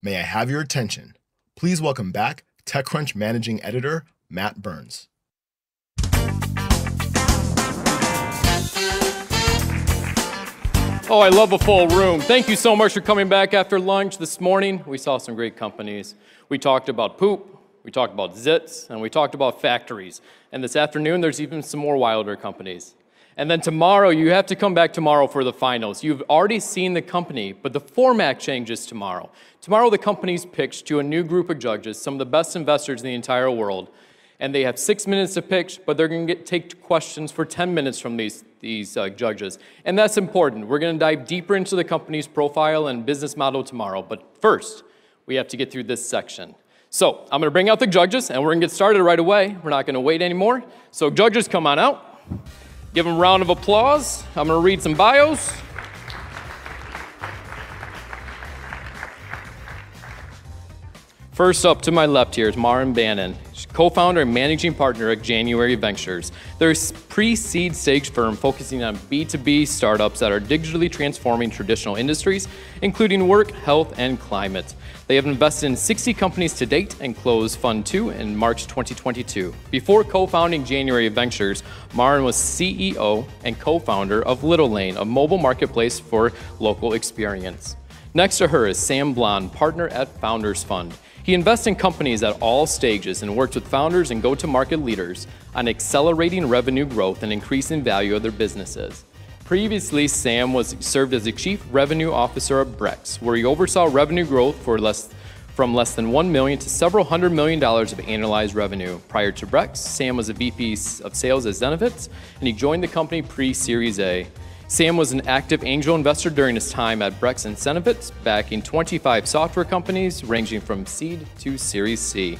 May I have your attention? Please welcome back TechCrunch Managing Editor, Matt Burns. Oh, I love a full room. Thank you so much for coming back after lunch this morning. We saw some great companies. We talked about poop, we talked about zits, and we talked about factories. And this afternoon, there's even some more wilder companies. And then tomorrow, you have to come back tomorrow for the finals. You've already seen the company, but the format changes tomorrow. Tomorrow, the company's pitched to a new group of judges, some of the best investors in the entire world. And they have 6 minutes to pitch, but they're going to take questions for 10 minutes from these judges. And that's important. We're going to dive deeper into the company's profile and business model tomorrow. But first, we have to get through this section. So I'm going to bring out the judges, and we're going to get started right away. We're not going to wait anymore. So judges, come on out. Give them a round of applause. I'm going to read some bios. First up to my left here is Maren Bannon, co-founder and managing partner at January Ventures. They're a pre-seed stage firm focusing on B2B startups that are digitally transforming traditional industries, including work, health, and climate. They have invested in 60 companies to date and closed Fund 2 in March 2022. Before co-founding January Ventures, Maren was CEO and co-founder of Little Lane, a mobile marketplace for local experience. Next to her is Sam Blond, partner at Founders Fund. He invests in companies at all stages and works with founders and go-to-market leaders on accelerating revenue growth and increasing value of their businesses. Previously, Sam served as the Chief Revenue Officer at Brex, where he oversaw revenue growth from less than $1 million to several $100 million of annualized revenue. Prior to Brex, Sam was a VP of Sales at Zenefits, and he joined the company pre-Series A. Sam was an active angel investor during his time at Brex and Zenefits, backing 25 software companies ranging from seed to Series C.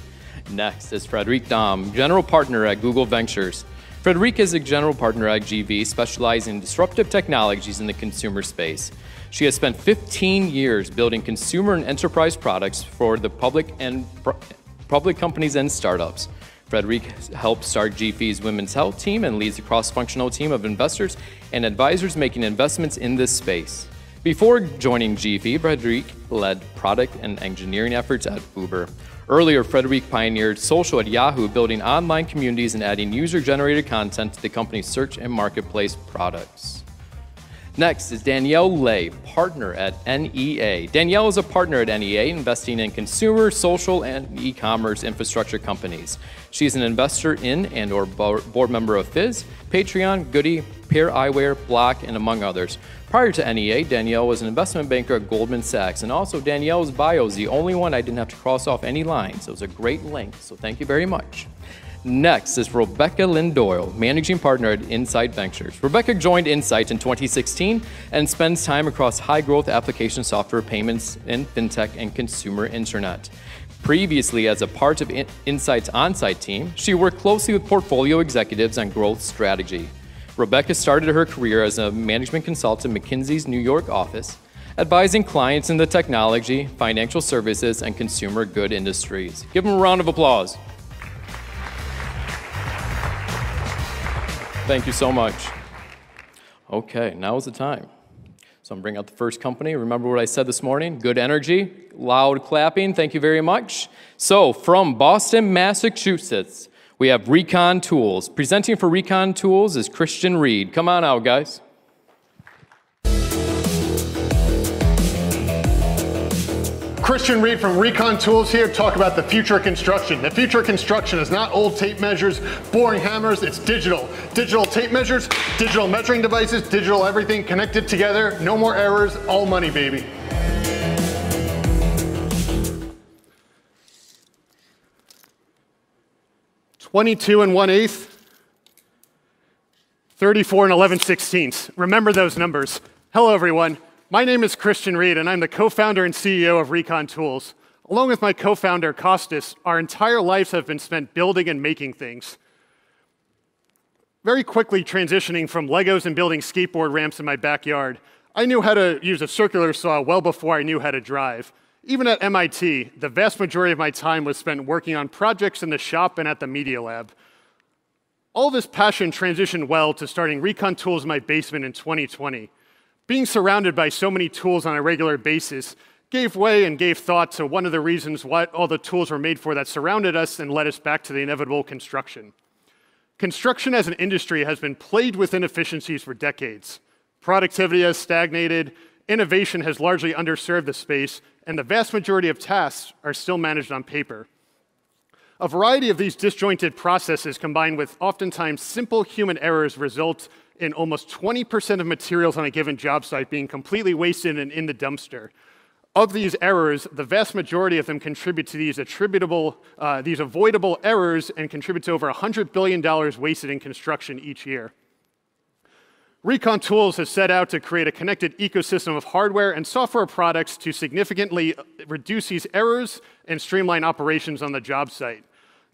Next is Frederique Dahm, general partner at Google Ventures. Frederique is a general partner at GV, specializing in disruptive technologies in the consumer space. She has spent 15 years building consumer and enterprise products for the public companies and startups. Frederique helped start GV's women's health team and leads a cross-functional team of investors and advisors making investments in this space. Before joining GV, Frederique led product and engineering efforts at Uber. Earlier, Frederique pioneered social at Yahoo, building online communities and adding user-generated content to the company's search and marketplace products. Next is Danielle Lay, partner at NEA. Danielle is a partner at NEA, investing in consumer, social, and e-commerce infrastructure companies. She's an investor in and/or board member of Fizz, Patreon, Goody, Pear Eyewear, Block, and among others. Prior to NEA, Danielle was an investment banker at Goldman Sachs, and also Danielle's bio is the only one I didn't have to cross off any lines. It was a great link, so thank you very much. Next is Rebecca Lynn Doyle, managing partner at Insight Ventures. Rebecca joined Insight in 2016 and spends time across high-growth application software, payments, and fintech and consumer internet. Previously, as a part of Insight's on-site team, she worked closely with portfolio executives on growth strategy. Rebecca started her career as a management consultant at McKinsey's New York office, advising clients in the technology, financial services, and consumer good industries. Give them a round of applause. Thank you so much. Okay, now is the time. So I'm bringing out the first company. Remember what I said this morning? Good energy, loud clapping. Thank you very much. So from Boston, Massachusetts, we have Recon Tools. Presenting for Recon Tools is Christian Reed. Come on out, guys. Christian Reed from Recon Tools here to talk about the future of construction. The future of construction is not old tape measures, boring hammers, it's digital. Digital tape measures, digital measuring devices, digital everything connected together, no more errors, all money, baby. $22 1/8, 34 11/16. Remember those numbers. Hello, everyone. My name is Christian Reed, and I'm the co-founder and CEO of Recon Tools. Along with my co-founder, Costas, our entire lives have been spent building and making things. Very quickly transitioning from Legos and building skateboard ramps in my backyard, I knew how to use a circular saw well before I knew how to drive. Even at MIT, the vast majority of my time was spent working on projects in the shop and at the Media Lab. All this passion transitioned well to starting Recon Tools in my basement in 2020. Being surrounded by so many tools on a regular basis gave way and gave thought to one of the reasons what all the tools were made for that surrounded us and led us back to the inevitable construction. Construction as an industry has been plagued with inefficiencies for decades. Productivity has stagnated, innovation has largely underserved the space, and the vast majority of tasks are still managed on paper. A variety of these disjointed processes combined with oftentimes simple human errors result in almost 20% of materials on a given job site being completely wasted and in the dumpster. Of these errors, the vast majority of them contribute to these avoidable errors and contribute to over $100 billion wasted in construction each year. Recon Tools has set out to create a connected ecosystem of hardware and software products to significantly reduce these errors and streamline operations on the job site.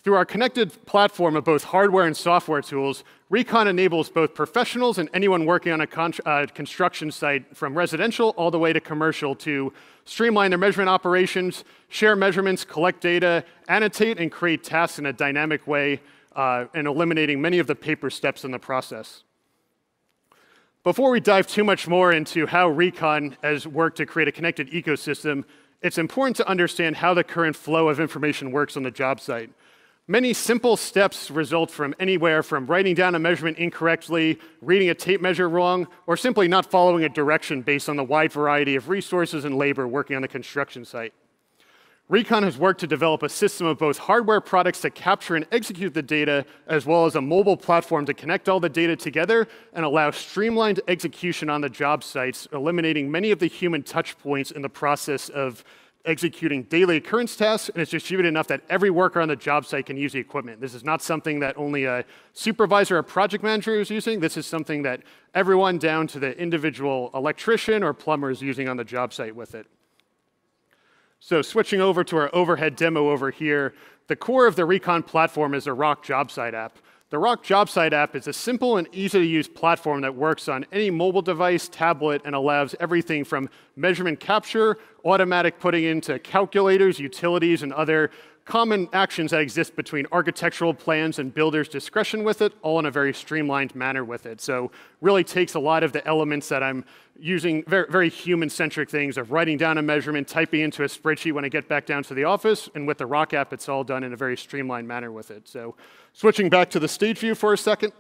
Through our connected platform of both hardware and software tools, Recon enables both professionals and anyone working on a construction site, from residential all the way to commercial, to streamline their measurement operations, share measurements, collect data, annotate, and create tasks in a dynamic way, and eliminating many of the paper steps in the process. Before we dive too much more into how Recon has worked to create a connected ecosystem, it's important to understand how the current flow of information works on the job site. Many simple steps result from anywhere from writing down a measurement incorrectly, reading a tape measure wrong, or simply not following a direction based on the wide variety of resources and labor working on the construction site. Recon has worked to develop a system of both hardware products to capture and execute the data, as well as a mobile platform to connect all the data together and allow streamlined execution on the job sites, eliminating many of the human touch points in the process of executing daily occurrence tasks, and it's distributed enough that every worker on the job site can use the equipment. This is not something that only a supervisor or project manager is using. This is something that everyone down to the individual electrician or plumber is using on the job site with it. So switching over to our overhead demo over here, the core of the Recon platform is a Rock job site app. The Rock job site app is a simple and easy-to-use platform that works on any mobile device, tablet, and allows everything from measurement capture, automatic putting into calculators, utilities, and other common actions that exist between architectural plans and builders' discretion with it, all in a very streamlined manner with it. So really takes a lot of the elements that I'm using, very human-centric things of writing down a measurement, typing into a spreadsheet when I get back down to the office, and with the Rock app, it's all done in a very streamlined manner with it. So switching back to the stage view for a second.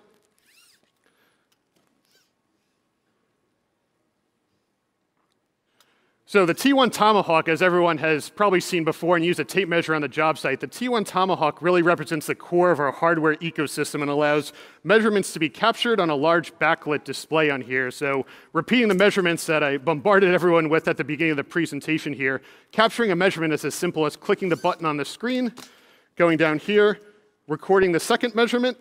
So the T1 Tomahawk, as everyone has probably seen before and used a tape measure on the job site, the T1 Tomahawk really represents the core of our hardware ecosystem and allows measurements to be captured on a large backlit display on here. So repeating the measurements that I bombarded everyone with at the beginning of the presentation here, capturing a measurement is as simple as clicking the button on the screen, going down here, recording the second measurement.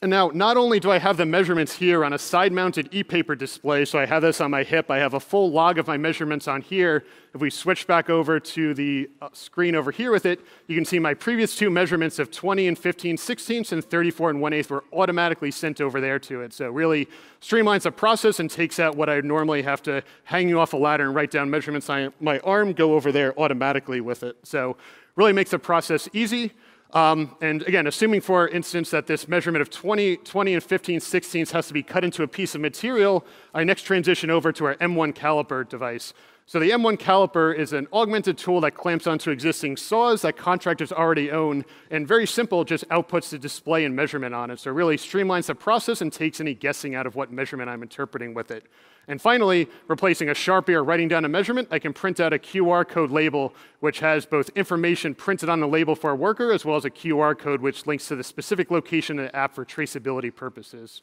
And now, not only do I have the measurements here on a side-mounted e-paper display, so I have this on my hip, I have a full log of my measurements on here. If we switch back over to the screen over here with it, you can see my previous two measurements of 20 and 15/16 and 34 and 1/8 were automatically sent over there to it. So it really streamlines the process and takes out what I would normally have to hang you off a ladder and write down measurements on my arm, go over there automatically with it. So really makes the process easy. And again, assuming, for instance, that this measurement of 20 and 15/16 has to be cut into a piece of material, I next transition over to our M1 caliper device. So the M1 caliper is an augmented tool that clamps onto existing saws that contractors already own, and very simple, just outputs the display and measurement on it. So it really streamlines the process and takes any guessing out of what measurement I'm interpreting with it. And finally, replacing a Sharpie or writing down a measurement, I can print out a QR code label, which has both information printed on the label for a worker, as well as a QR code which links to the specific location of the app for traceability purposes.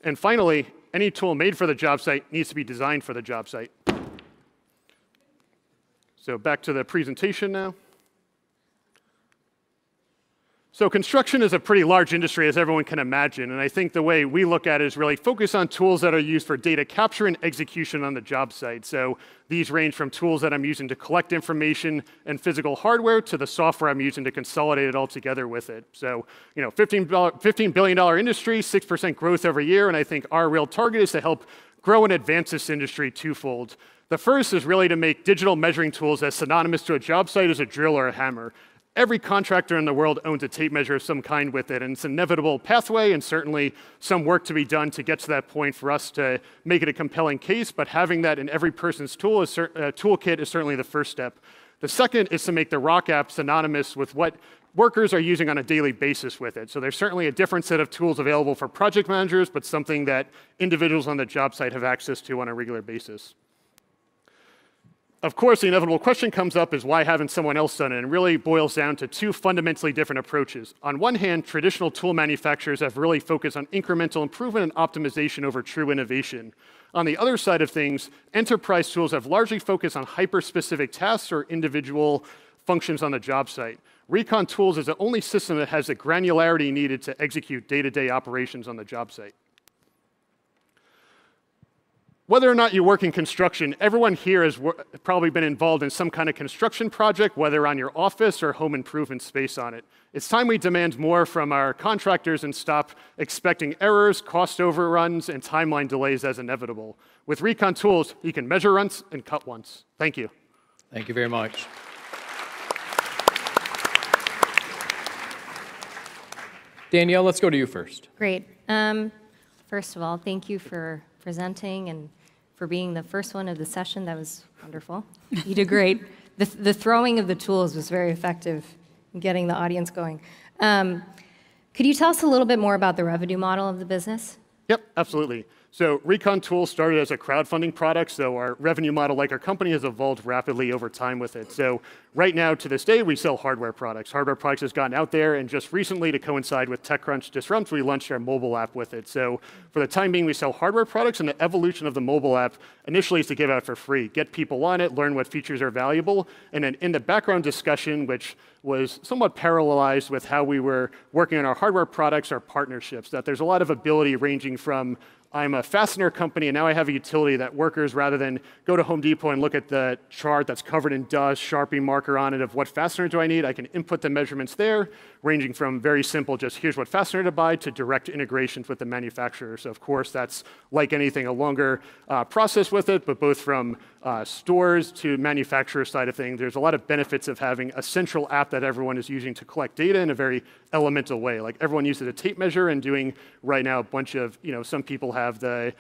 And finally, any tool made for the job site needs to be designed for the job site. So back to the presentation now. So construction is a pretty large industry, as everyone can imagine, and I think the way we look at it is really focus on tools that are used for data capture and execution on the job site. So these range from tools that I'm using to collect information and physical hardware to the software I'm using to consolidate it all together with it. So, $15 billion industry, 6% growth every year, and I think our real target is to help grow and advance this industry twofold. The first is really to make digital measuring tools as synonymous to a job site as a drill or a hammer. every contractor in the world owns a tape measure of some kind with it, and it's an inevitable pathway and certainly some work to be done to get to that point for us to make it a compelling case, but having that in every person's toolkit is certainly the first step. The second is to make the Rock app synonymous with what workers are using on a daily basis with it. So there's certainly a different set of tools available for project managers, but something that individuals on the job site have access to on a regular basis. Of course, the inevitable question comes up is why haven't someone else done it? And it really boils down to two fundamentally different approaches. On one hand, traditional tool manufacturers have really focused on incremental improvement and optimization over true innovation. On the other side of things, enterprise tools have largely focused on hyper-specific tasks or individual functions on the job site. Recon Tools is the only system that has the granularity needed to execute day-to-day operations on the job site. Whether or not you work in construction, everyone here has probably been involved in some kind of construction project, whether on your office or home improvement space on it. It's time we demand more from our contractors and stop expecting errors, cost overruns, and timeline delays as inevitable. With Recon Tools, you can measure once and cut once. Thank you. Thank you very much. Danielle, let's go to you first. Great. First of all, thank you for presenting and for being the first one of the session. That was wonderful. You did great. The throwing of the tools was very effective in getting the audience going. Could you tell us a little bit more about the revenue model of the business? Yep, absolutely. So Recon Tools started as a crowdfunding product, so our revenue model, like our company, has evolved rapidly over time with it. So right now, to this day, we sell hardware products. Hardware products has gotten out there, and just recently, to coincide with TechCrunch Disrupt, we launched our mobile app with it. So for the time being, we sell hardware products, and the evolution of the mobile app initially is to give out for free, get people on it, learn what features are valuable, and then in the background discussion, which was somewhat parallelized with how we were working on our hardware products, our partnerships, that there's a lot of ability ranging from I'm a fastener company, and now I have a utility that workers, rather than go to Home Depot and look at the chart that's covered in dust, Sharpie marker on it of what fastener do I need, I can input the measurements there, ranging from very simple, just here's what fastener to buy, to direct integrations with the manufacturer. So of course, that's like anything, a longer process with it, but both from stores to manufacturer side of things, there's a lot of benefits of having a central app that everyone is using to collect data in a very elemental way. Like everyone uses a tape measure and doing right now a bunch of, some people have the,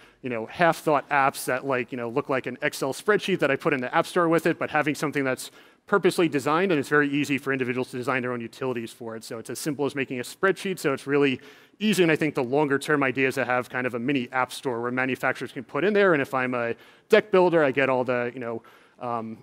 half-thought apps that look like an Excel spreadsheet that I put in the App Store with it, but having something that's purposely designed, and it's very easy for individuals to design their own utilities for it. So it's as simple as making a spreadsheet, so it's really easy, and I think the longer term idea is to have kind of a mini app store where manufacturers can put in there, and if I'm a deck builder, I get all the,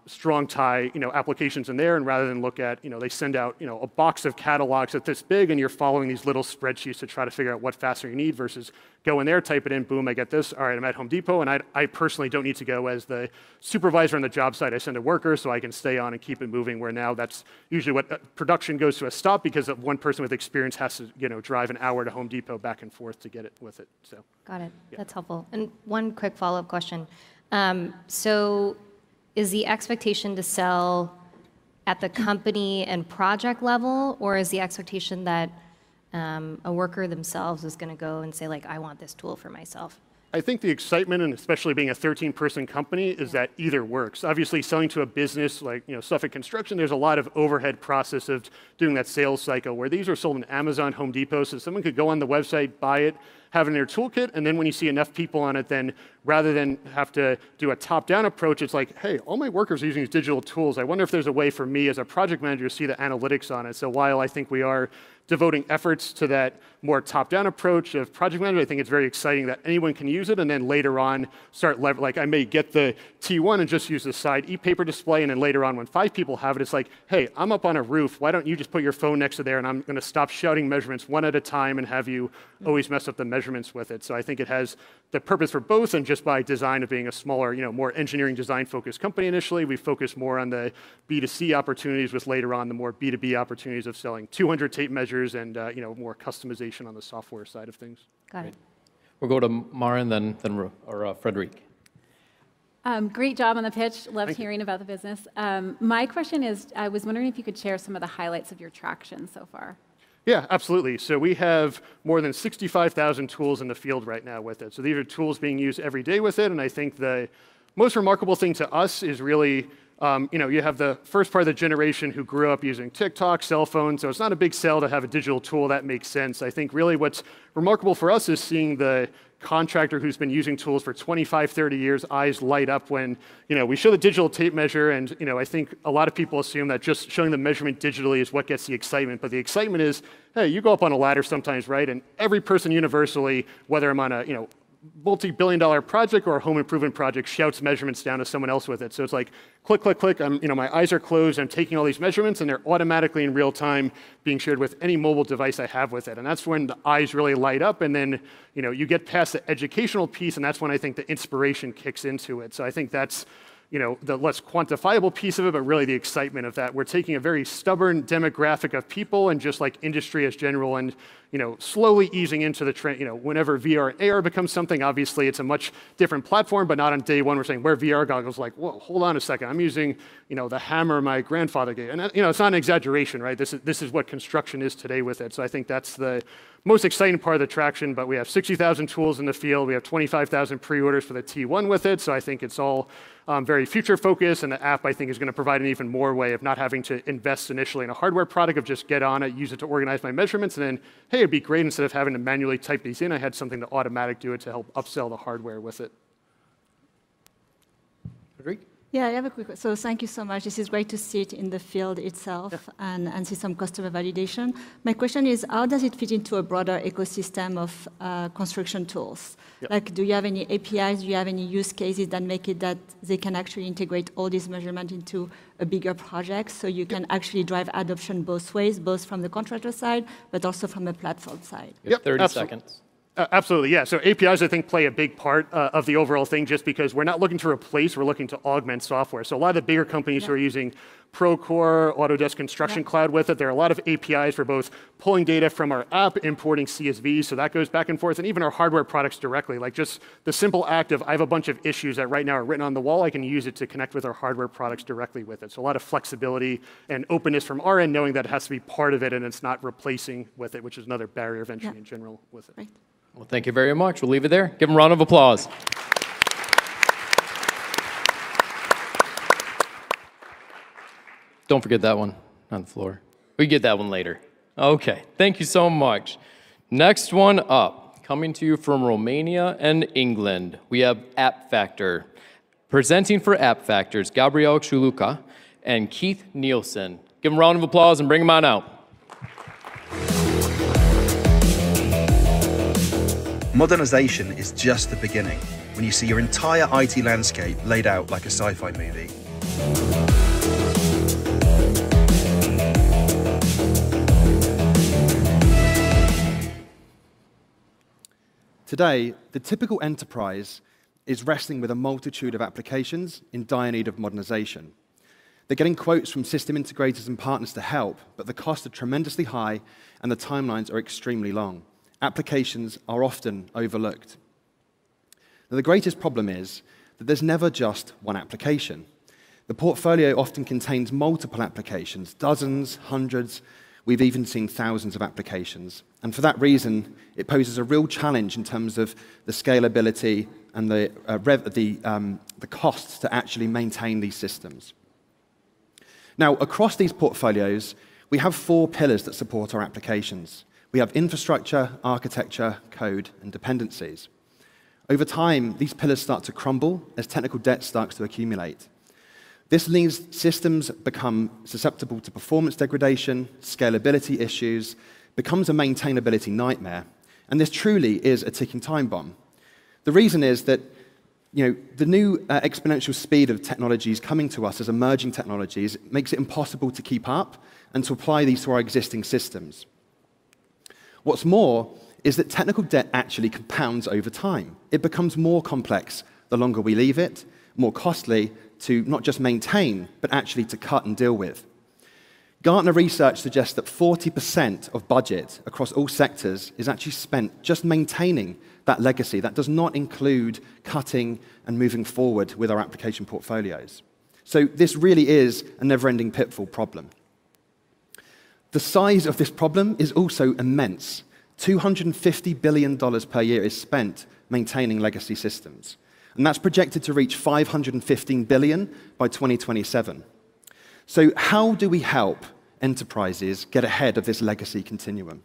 strong tie, applications in there, and rather than look at, they send out, a box of catalogs that's this big, and you're following these little spreadsheets to try to figure out what fastener you need versus go in there, type it in, boom, I get this. All right, I'm at Home Depot, and I personally don't need to go as the supervisor on the job site. I send a worker so I can stay on and keep it moving, where now that's usually what production goes to a stop because of one person with experience has to, drive an hour to Home Depot back and forth to get it with it. So. Got it. Yeah. That's helpful. And one quick follow-up question. So is the expectation to sell at the company and project level, or is the expectation that a worker themselves is going to go and say, I want this tool for myself? I think the excitement, and especially being a 13-person company, is that either works. Obviously, selling to a business like Suffolk Construction, there's a lot of overhead process of doing that sales cycle, where these are sold in Amazon, Home Depot, so someone could go on the website, buy it, have it in their toolkit, and then when you see enough people on it, then rather than have to do a top-down approach, it's like, hey, all my workers are using these digital tools. I wonder if there's a way for me as a project manager to see the analytics on it. So while I think we are devoting efforts to that more top-down approach of project management, I think it's very exciting that anyone can use it, and then later on start I may get the T1 and just use the side e-paper display, and then later on when 5 people have it, it's like, hey, I'm up on a roof. Why don't you just put your phone next to there, and I'm going to stop shouting measurements one at a time and have you always mess up the measurements with it. So I think it has the purpose for both, and just by design of being a smaller, more engineering design-focused company initially, we focus more on the B2C opportunities, with later on the more B2B opportunities of selling 200 tape measures and more customization on the software side of things. Got it. We'll go to Maren, then Frederic. Great job on the pitch. Loved Thank you. hearing about the business. My question is, I was wondering if you could share some of the highlights of your traction so far. Yeah, absolutely. So we have more than 65,000 tools in the field right now with it. So these are tools being used every day with it, and I think the most remarkable thing to us is really You have the first part of the generation who grew up using TikTok, cell phones, so it's not a big sell to have a digital tool. That makes sense. I think really what's remarkable for us is seeing the contractor who's been using tools for 25, 30 years, eyes light up when we show the digital tape measure, and I think a lot of people assume that just showing the measurement digitally is what gets the excitement, but the excitement is, hey, you go up on a ladder sometimes, right? And every person universally, whether I'm on a multi-billion-dollar project or a home improvement project, shouts measurements down to someone else with it. So it's like, click, click, click. My eyes are closed. I'm taking all these measurements, and they're automatically in real time being shared with any mobile device I have with it. And that's when the eyes really light up. And then, you get past the educational piece, and that's when I think the inspiration kicks into it. So I think that's the less quantifiable piece of it, but really the excitement of that. We're taking a very stubborn demographic of people and just like industry as general and, slowly easing into the trend. Whenever VR and AR becomes something, obviously it's a much different platform, but not on day one. We're saying wear VR goggles, like, whoa, hold on a second. I'm using, the hammer my grandfather gave. And, it's not an exaggeration, right? This is what construction is today with it. So I think that's the most exciting part of the traction, but we have 60,000 tools in the field. We have 25,000 pre-orders for the T1 with it. So I think it's all very future focused, and the app I think is going to provide an even more way of not having to invest initially in a hardware product, of just get on it, use it to organize my measurements, and then, hey, it'd be great instead of having to manually type these in, I had something to automatic do it to help upsell the hardware with it. Frederic? Yeah, I have a quick question. So thank you so much. This is great to see it in the field itself and see some customer validation. My question is, how does it fit into a broader ecosystem of construction tools? Like, do you have any APIs? Do you have any use cases that make it that they can actually integrate all these measurements into a bigger project, so you can actually drive adoption both ways, both from the contractor side, but also from the platform side? 30 seconds. Absolutely, yeah. So APIs, I think, play a big part of the overall thing, just because we're not looking to replace, we're looking to augment software. So a lot of the bigger companies who are using Procore, Autodesk Construction Cloud with it, there are a lot of APIs for both pulling data from our app, importing CSVs, so that goes back and forth, and even our hardware products directly. Like just the simple act of, I have a bunch of issues that right now are written on the wall, I can use it to connect with our hardware products directly with it. So a lot of flexibility and openness from our end, knowing that it has to be part of it and it's not replacing with it, which is another barrier of entry in general with it. Right. Well, thank you very much. We'll leave it there. Give them a round of applause. Don't forget that one on the floor. We get that one later. Okay, thank you so much. Next one up, coming to you from Romania and England, we have App Factor. Presenting for App Factors, Gabriel Chuluca and Keith Nielsen. Give them a round of applause and bring them on out. Modernization is just the beginning when you see your entire IT landscape laid out like a sci-fi movie. Today, the typical enterprise is wrestling with a multitude of applications in dire need of modernization. They're getting quotes from system integrators and partners to help, but the costs are tremendously high and the timelines are extremely long. Applications are often overlooked. Now, the greatest problem is that there's never just one application. The portfolio often contains multiple applications, dozens, hundreds, we've even seen thousands of applications. And for that reason, it poses a real challenge in terms of the scalability and the costs to actually maintain these systems. Now, across these portfolios, we have 4 pillars that support our applications. We have infrastructure, architecture, code, and dependencies. Over time, these pillars start to crumble as technical debt starts to accumulate. This leaves systems become susceptible to performance degradation, scalability issues, becomes a maintainability nightmare, and this truly is a ticking time bomb. The reason is that the new exponential speed of technologies coming to us as emerging technologies makes it impossible to keep up and to apply these to our existing systems. What's more is that technical debt actually compounds over time. It becomes more complex the longer we leave it, more costly to not just maintain, but actually to cut and deal with. Gartner research suggests that 40% of budget across all sectors is actually spent just maintaining that legacy. That does not include cutting and moving forward with our application portfolios. So this really is a never-ending pitfall problem. The size of this problem is also immense. $250 billion per year is spent maintaining legacy systems. And that's projected to reach 515 billion by 2027. So how do we help enterprises get ahead of this legacy continuum?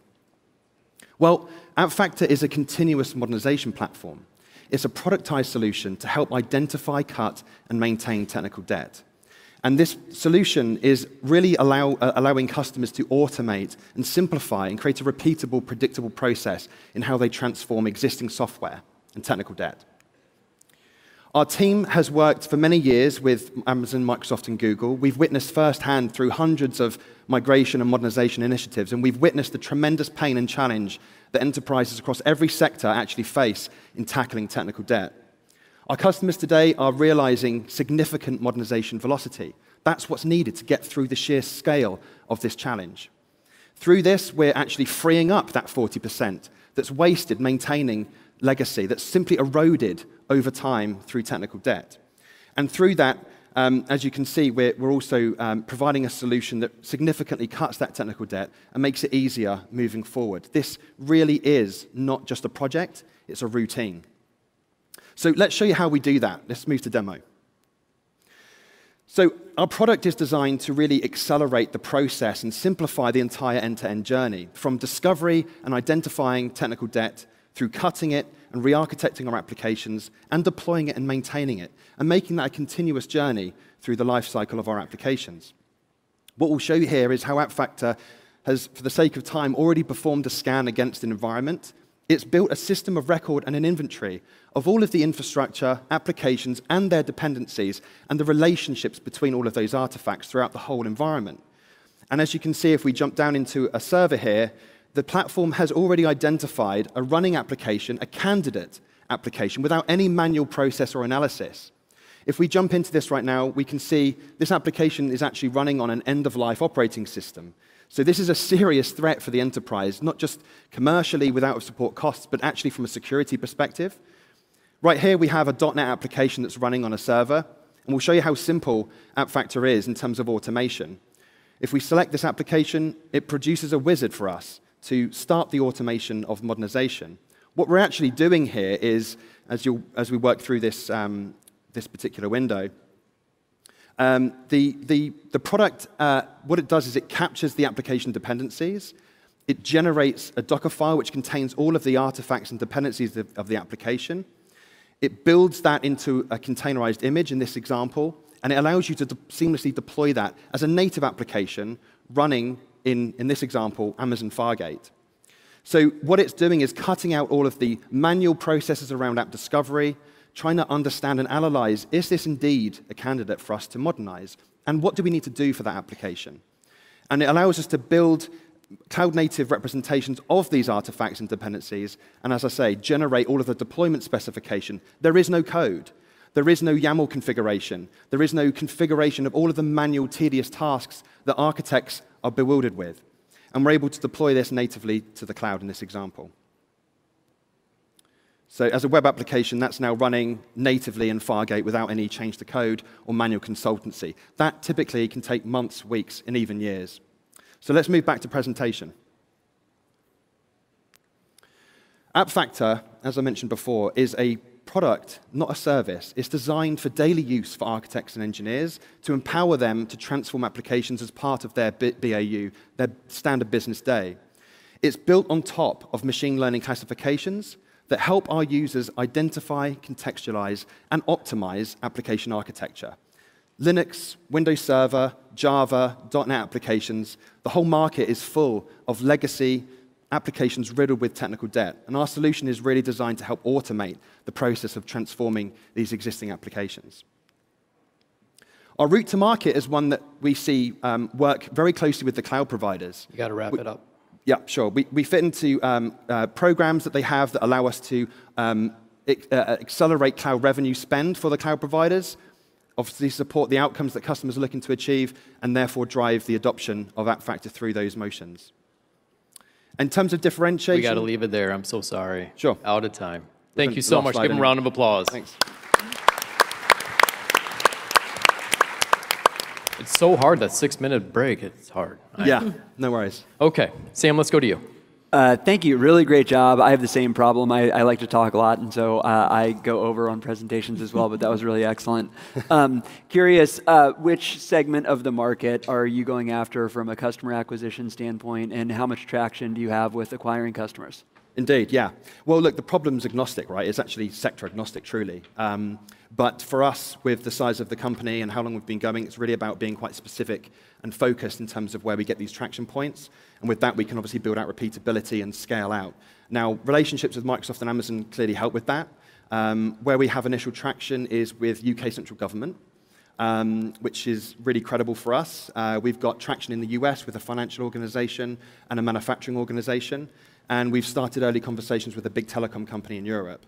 Well, AppFactor is a continuous modernization platform. It's a productized solution to help identify, cut, and maintain technical debt. And this solution is really allowing customers to automate and simplify and create a repeatable, predictable process in how they transform existing software and technical debt. Our team has worked for many years with Amazon, Microsoft, and Google. We've witnessed firsthand through hundreds of migration and modernization initiatives, and we've witnessed the tremendous pain and challenge that enterprises across every sector actually face in tackling technical debt. Our customers today are realizing significant modernization velocity. That's what's needed to get through the sheer scale of this challenge. Through this, we're actually freeing up that 40% that's wasted maintaining legacy, that's simply eroded over time through technical debt. And through that, as you can see, we're also providing a solution that significantly cuts that technical debt and makes it easier moving forward. This really is not just a project, it's a routine. So let's show you how we do that. Let's move to demo. So our product is designed to really accelerate the process and simplify the entire end-to-end journey, from discovery and identifying technical debt through cutting it and re-architecting our applications and deploying it and maintaining it, and making that a continuous journey through the life cycle of our applications. What we'll show you here is how AppFactor has, for the sake of time, already performed a scan against an environment. It's built a system of record and an inventory of all of the infrastructure, applications, and their dependencies, and the relationships between all of those artifacts throughout the whole environment. And as you can see, if we jump down into a server here, the platform has already identified a running application, a candidate application, without any manual process or analysis. If we jump into this right now, we can see this application is actually running on an end-of-life operating system. So this is a serious threat for the enterprise, not just commercially without support costs, but actually from a security perspective. Right here, we have a .NET application that's running on a server, and we'll show you how simple AppFactor is in terms of automation. If we select this application, it produces a wizard for us to start the automation of modernization. What we're actually doing here is, as we work through this, this particular window, the product, what it does is it captures the application dependencies. It generates a Docker file which contains all of the artifacts and dependencies of the application. It builds that into a containerized image in this example, and it allows you to seamlessly deploy that as a native application running in this example, Amazon Fargate. So what it's doing is cutting out all of the manual processes around app discovery, trying to understand and analyze, is this indeed a candidate for us to modernize? And what do we need to do for that application? And it allows us to build cloud-native representations of these artifacts and dependencies, and as I say, generate all of the deployment specification. There is no code. There is no YAML configuration. There is no configuration of all of the manual, tedious tasks that architects are bewildered with. And we're able to deploy this natively to the cloud in this example. So as a web application, that's now running natively in Fargate without any change to code or manual consultancy. That typically can take months, weeks, and even years. So let's move back to presentation. AppFactor, as I mentioned before, is a product, not a service. It's designed for daily use for architects and engineers to empower them to transform applications as part of their BAU, their standard business day. It's built on top of machine learning classifications that help our users identify, contextualize, and optimize application architecture. Linux, Windows Server, Java, .NET applications, the whole market is full of legacy applications riddled with technical debt. And our solution is really designed to help automate the process of transforming these existing applications. Our route to market is one that we see work very closely with the cloud providers. You got to wrap it up. Yeah, sure. We fit into programs that they have that allow us to accelerate cloud revenue spend for the cloud providers, obviously support the outcomes that customers are looking to achieve, and therefore drive the adoption of AppFactor through those motions. In terms of differentiation... We got to leave it there. I'm so sorry. Sure. Out of time. Thank you so much. Give them a round of applause. Thanks. It's so hard, that 6-minute break. It's hard. Yeah, no worries. Okay. Sam, let's go to you. Thank you. Really great job. I have the same problem. I like to talk a lot, and so I go over on presentations as well, but that was really excellent. Curious, which segment of the market are you going after from a customer acquisition standpoint, and how much traction do you have with acquiring customers? Indeed, yeah. Well, look, the problem's agnostic, right? It's actually sector agnostic, truly. But for us, with the size of the company and how long we've been going, it's really about being quite specific and focused in terms of where we get these traction points. And with that, we can obviously build out repeatability and scale out. Now, relationships with Microsoft and Amazon clearly help with that. Where we have initial traction is with UK central government, which is really credible for us. We've got traction in the US with a financial organization and a manufacturing organization. And we've started early conversations with a big telecom company in Europe.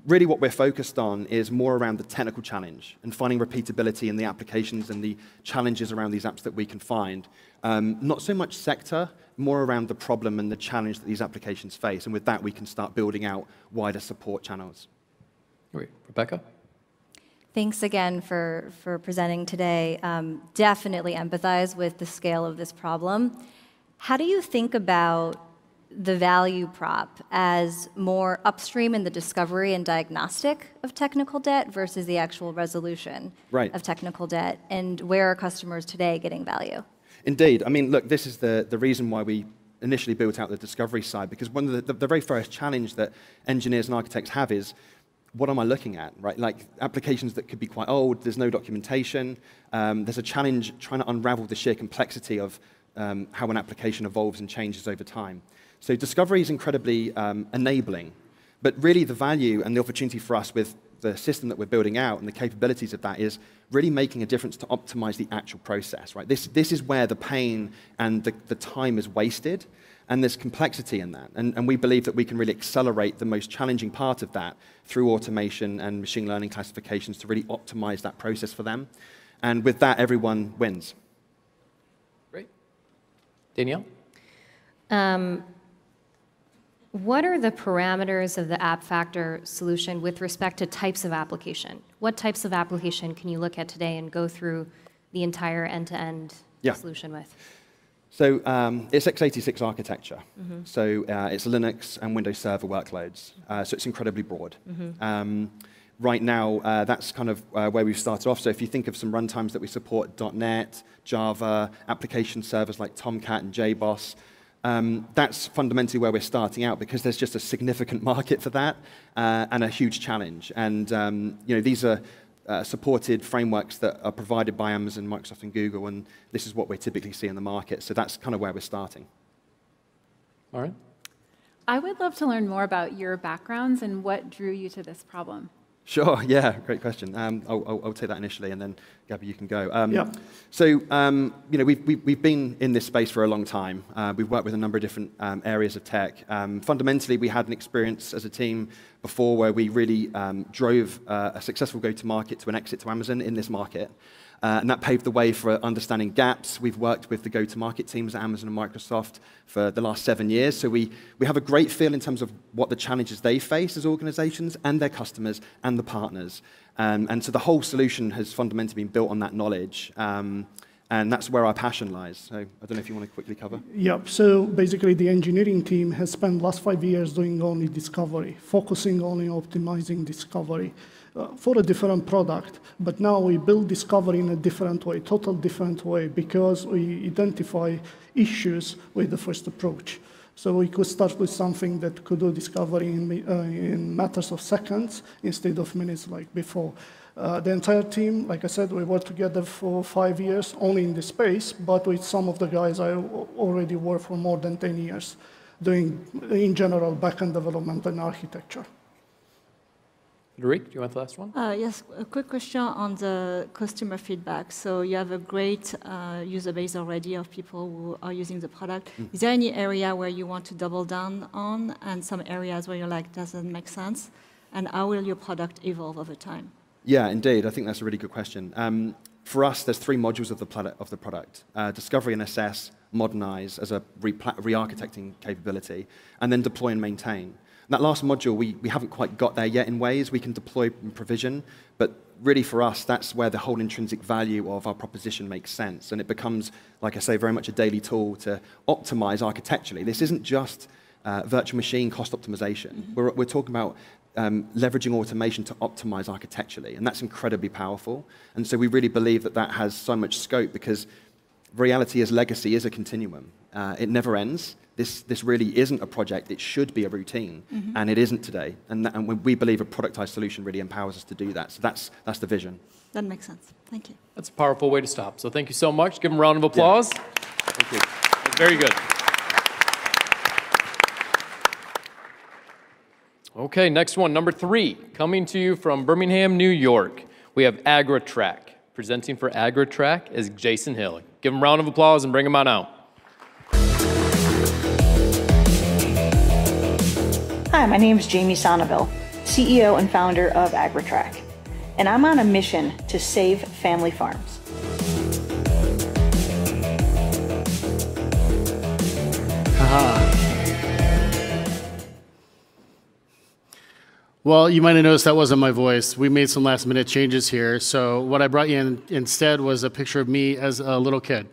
Really what we're focused on is more around the technical challenge and finding repeatability in the applications and the challenges around these apps that we can find. Not so much sector, more around the problem and the challenge that these applications face. And with that, we can start building out wider support channels. Great. Rebecca? Thanks again for presenting today. Definitely empathize with the scale of this problem. How do you think about the value prop as more upstream in the discovery and diagnostic of technical debt versus the actual resolution of technical debt? And where are customers today getting value? Indeed. I mean, look, this is the reason why we initially built out the discovery side, because one of the very first challenge that engineers and architects have is, what am I looking at, right? Like applications that could be quite old, there's no documentation. There's a challenge trying to unravel the sheer complexity of how an application evolves and changes over time. So discovery is incredibly enabling, but really the value and the opportunity for us with the system that we're building out and the capabilities of that is really making a difference to optimize the actual process, right? This is where the pain and the time is wasted, and there's complexity in that. And we believe that we can really accelerate the most challenging part of that through automation and machine learning classifications to really optimize that process for them. And with that, everyone wins. Great. Danielle? What are the parameters of the App Factor solution with respect to types of application? What types of application can you look at today and go through the entire end-to-end solution with? So it's x86 architecture. So it's Linux and Windows Server workloads. So it's incredibly broad. Right now, that's kind of where we've started off. So if you think of some runtimes that we support, .NET, Java, application servers like Tomcat and JBoss, that's fundamentally where we're starting out, because there's just a significant market for that and a huge challenge. And these are supported frameworks that are provided by Amazon, Microsoft, and Google, and this is what we typically see in the market. So that's kind of where we're starting. All right. I would love to learn more about your backgrounds and what drew you to this problem. Sure, yeah, great question. I'll take that initially, and then Gabby, you can go. So, we've been in this space for a long time. We've worked with a number of different areas of tech. Fundamentally, we had an experience as a team before where we really drove a successful go-to-market to an exit to Amazon in this market. And that paved the way for understanding gaps. We've worked with the go-to-market teams at Amazon and Microsoft for the last 7 years. So we have a great feel in terms of what the challenges they face as organizations and their customers and the partners. And so the whole solution has fundamentally been built on that knowledge. And that's where our passion lies. So I don't know if you want to quickly cover. Yep. So basically, the engineering team has spent the last 5 years doing only discovery, focusing only on optimizing discovery for a different product. But now we build discovery in a different way, total different way, because we identify issues with the first approach. So we could start with something that could do discovery in matters of seconds instead of minutes like before. The entire team, like I said, we worked together for 5 years only in this space, but with some of the guys I already worked for more than 10 years doing, in general, backend development and architecture. Rick, do you want the last one? Yes, a quick question on the customer feedback. So you have a great user base already of people who are using the product. Is there any area where you want to double down on, and some areas where you're like, doesn't make sense? And how will your product evolve over time? Yeah, indeed. I think that's a really good question. For us, there's 3 modules of the product. Discovery and assess, modernize as a re-architecting capability, and then deploy and maintain. That last module, we haven't quite got there yet in ways. We can deploy and provision, but really for us, that's where the whole intrinsic value of our proposition makes sense. And it becomes, like I say, very much a daily tool to optimize architecturally. This isn't just virtual machine cost optimization. We're talking about leveraging automation to optimize architecturally, and that's incredibly powerful. And so we really believe that that has so much scope because reality as legacy is a continuum. It never ends. This really isn't a project. It should be a routine, and it isn't today. And we believe a productized solution really empowers us to do that. So that's the vision. That makes sense. Thank you. That's a powerful way to stop. So thank you so much. Give them a round of applause. Yeah. Thank you. Very good. Okay, next one, number 3, coming to you from Birmingham, New York. We have AgriTrack. Presenting for AgriTrack is Jason Hill. Give him a round of applause and bring him on out. Hi, my name is Jamie Sonneville, CEO and founder of AgriTrack, and I'm on a mission to save family farms. Well, you might have noticed that wasn't my voice. We made some last-minute changes here. So what I brought you in instead was a picture of me as a little kid.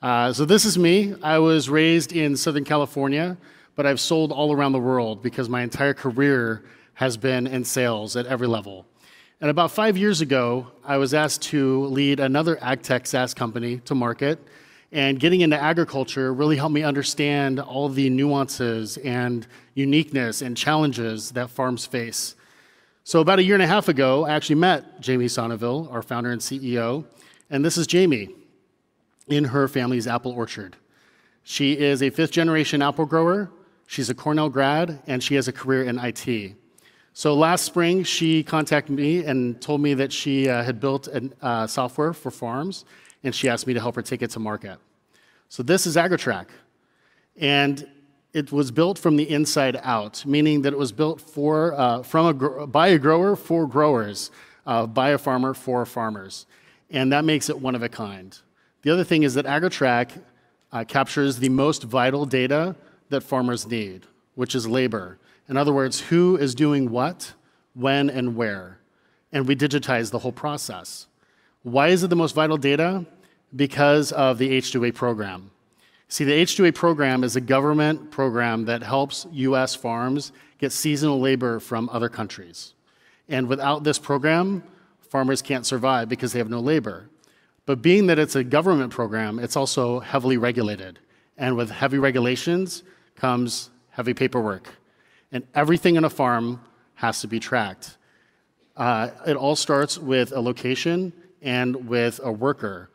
So this is me. I was raised in Southern California, but I've sold all around the world because my entire career has been in sales at every level. And about 5 years ago, I was asked to lead another ag tech SaaS company to market. And getting into agriculture really helped me understand all the nuances and uniqueness and challenges that farms face. So about 1.5 years ago, I actually met Jamie Sonneville, our founder and CEO. And this is Jamie in her family's apple orchard. She is a 5th-generation apple grower. She's a Cornell grad, and she has a career in IT. So last spring, she contacted me and told me that she had built software for farms, and she asked me to help her take it to market. So this is AgriTrack, and it was built from the inside out, meaning that it was built by a grower for growers, by a farmer for farmers, and that makes it one of a kind. The other thing is that AgriTrack captures the most vital data that farmers need, which is labor. In other words, who is doing what, when, and where, and we digitize the whole process. Why is it the most vital data? Because of the H-2A program. See, the H-2A program is a government program that helps US farms get seasonal labor from other countries. And without this program, farmers can't survive because they have no labor. But being that it's a government program, it's also heavily regulated. And with heavy regulations comes heavy paperwork. And everything in a farm has to be tracked. It all starts with a location and with a worker.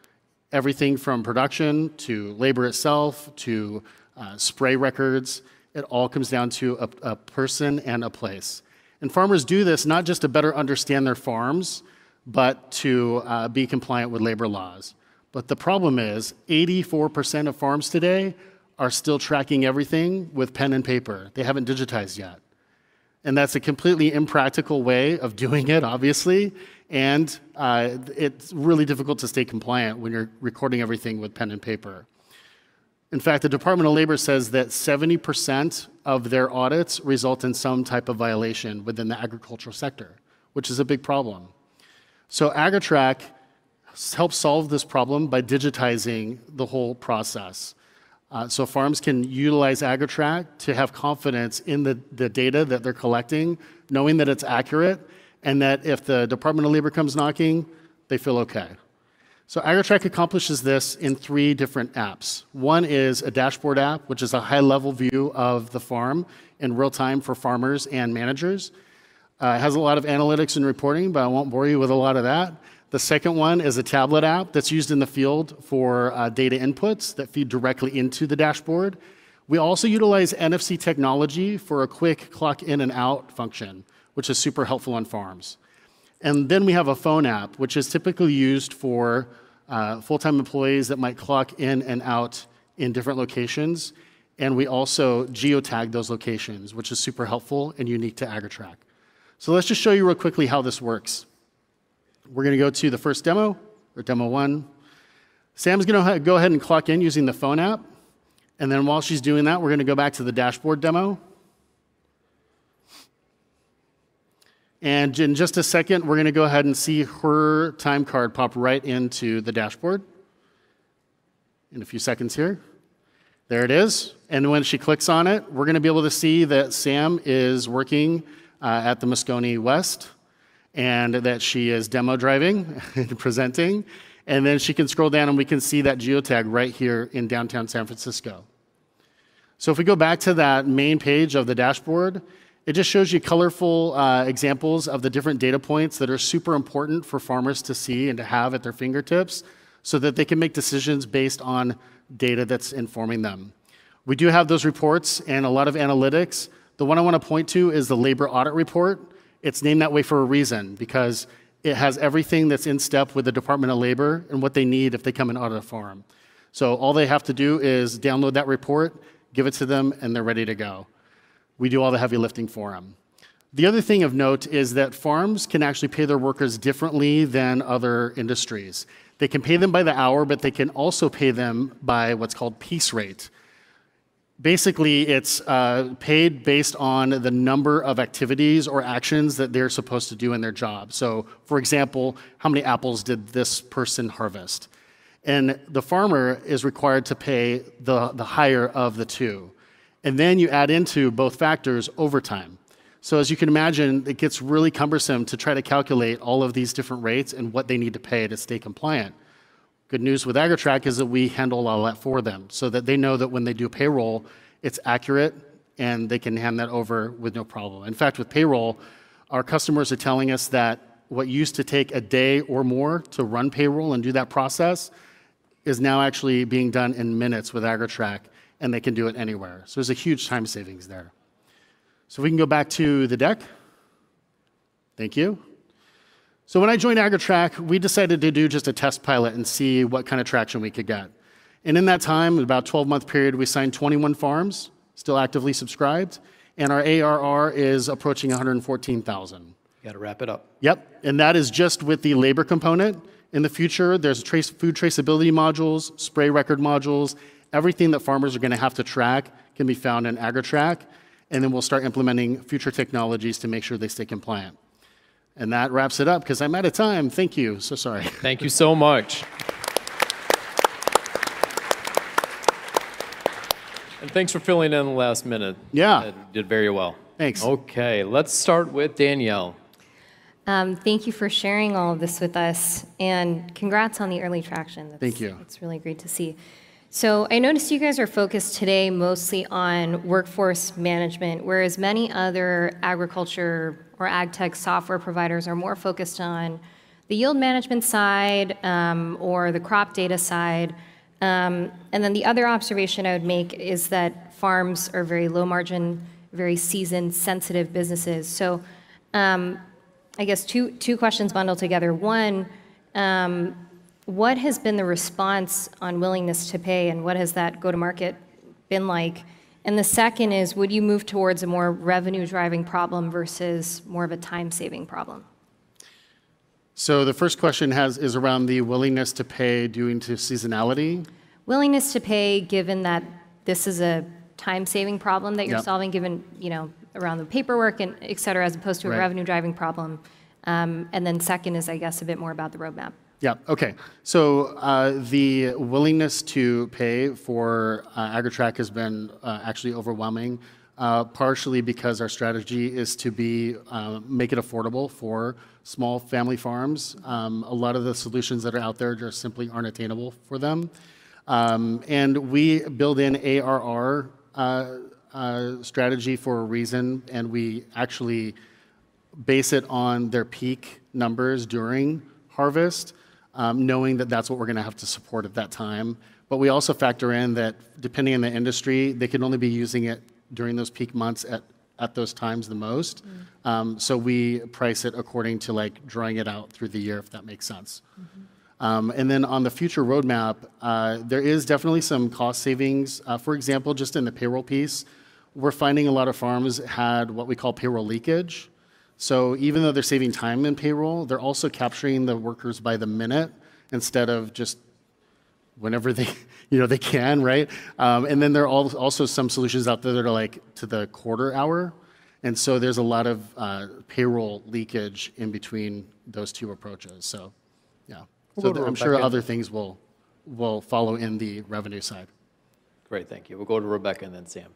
Everything from production to labor itself to spray records, it all comes down to a person and a place. And farmers do this not just to better understand their farms, but to be compliant with labor laws. But the problem is 84% of farms today are still tracking everything with pen and paper. They haven't digitized yet. And that's a completely impractical way of doing it, obviously. And it's really difficult to stay compliant when you're recording everything with pen and paper. In fact, the Department of Labor says that 70% of their audits result in some type of violation within the agricultural sector, which is a big problem. So AgriTrack helps solve this problem by digitizing the whole process. So farms can utilize AgriTrack to have confidence in the data that they're collecting, knowing that it's accurate, and that if the Department of Labor comes knocking, they feel okay. So AgriTrack accomplishes this in 3 different apps. One is a dashboard app, which is a high-level view of the farm in real time for farmers and managers. It has a lot of analytics and reporting, but I won't bore you with a lot of that. The second one is a tablet app that's used in the field for data inputs that feed directly into the dashboard. We also utilize NFC technology for a quick clock in and out function, which is super helpful on farms. And then we have a phone app, which is typically used for full-time employees that might clock in and out in different locations. And we also geotag those locations, which is super helpful and unique to AgriTrack. So let's just show you real quickly how this works. We're going to go to the first demo, or demo 1. Sam's going to go ahead and clock in using the phone app. And then while she's doing that, we're going to go back to the dashboard demo. And in just a second, we're going to go ahead and see her time card pop right into the dashboard in a few seconds here. There it is. And when she clicks on it, we're going to be able to see that Sam is working at the Moscone West and that she is demo driving and presenting. And then she can scroll down and we can see that geotag right here in downtown San Francisco. So if we go back to that main page of the dashboard, it just shows you colorful examples of the different data points that are super important for farmers to see and to have at their fingertips so that they can make decisions based on data that's informing them. We do have those reports and a lot of analytics. The one I want to point to is the labor audit report. It's named that way for a reason because it has everything that's in step with the Department of Labor and what they need if they come and audit a farm. So all they have to do is download that report, give it to them, and they're ready to go. We do all the heavy lifting for them. The other thing of note is that farms can actually pay their workers differently than other industries. They can pay them by the hour, but they can also pay them by what's called piece rate. Basically, it's paid based on the number of activities or actions that they're supposed to do in their job. So, for example, how many apples did this person harvest? And the farmer is required to pay the higher of the two. And then you add into both factors overtime. So as you can imagine, it gets really cumbersome to try to calculate all of these different rates and what they need to pay to stay compliant. Good news with AgriTrack is that we handle all that for them so that they know that when they do payroll, it's accurate and they can hand that over with no problem. In fact, with payroll, our customers are telling us that what used to take a day or more to run payroll and do that process is now actually being done in minutes with AgriTrack, and they can do it anywhere. So there's a huge time savings there. So we can go back to the deck. Thank you. So when I joined AgriTrack, we decided to do just a test pilot and see what kind of traction we could get. And in that time, about 12-month period, we signed 21 farms, still actively subscribed, and our ARR is approaching 114,000. You got to wrap it up. Yep, and that is just with the labor component. In the future, there's food traceability modules, spray record modules. Everything that farmers are going to have to track can be found in AgriTrack, and then we'll start implementing future technologies to make sure they stay compliant. And that wraps it up because I'm out of time. Thank you. So sorry. Thank you so much. And thanks for filling in the last minute. Yeah. You did very well. Thanks. Okay, let's start with Danielle. Thank you for sharing all of this with us, and congrats on the early traction. Thank you. It's really great to see. So I noticed you guys are focused today mostly on workforce management, whereas many other agriculture or ag tech software providers are more focused on the yield management side or the crop data side. And then the other observation I would make is that farms are very low margin, very seasoned, sensitive businesses. So I guess two questions bundled together. One, what has been the response on willingness to pay, and what has that go-to-market been like? And the second is, would you move towards a more revenue-driving problem versus more of a time-saving problem? So the first question is around the willingness to pay due to seasonality. Willingness to pay, given that this is a time-saving problem that you're solving, given around the paperwork and et cetera, as opposed to a revenue-driving problem. And then second is, I guess, a bit more about the roadmap. Yeah, okay. So the willingness to pay for AgriTrack has been actually overwhelming, partially because our strategy is to make it affordable for small family farms. A lot of the solutions that are out there just simply aren't attainable for them. And we build in ARR strategy for a reason, and we actually base it on their peak numbers during harvest, knowing that that's what we're going to have to support at that time. But we also factor in that depending on the industry, they can only be using it during those peak months at those times the most. So we price it according to drawing it out through the year, if that makes sense. And then on the future roadmap, there is definitely some cost savings. For example, just in the payroll piece, we're finding a lot of farms had what we call payroll leakage. So even though they're saving time in payroll, they're also capturing the workers by the minute instead of just whenever they can, right? And then there are also some solutions out there that are to the quarter hour. And so there's a lot of payroll leakage in between those two approaches. So, yeah. So I'm sure other things will follow in the revenue side. Great, thank you. We'll go to Rebecca and then Sam.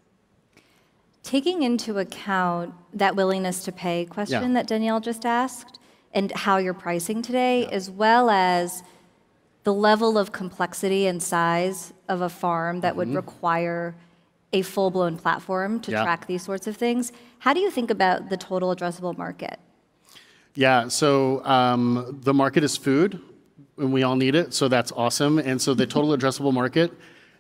Taking into account that willingness to pay question that Danielle just asked and how you're pricing today, as well as the level of complexity and size of a farm that would require a full-blown platform to track these sorts of things, how do you think about the total addressable market? Yeah, so the market is food, and we all need it, so that's awesome. And so the total addressable market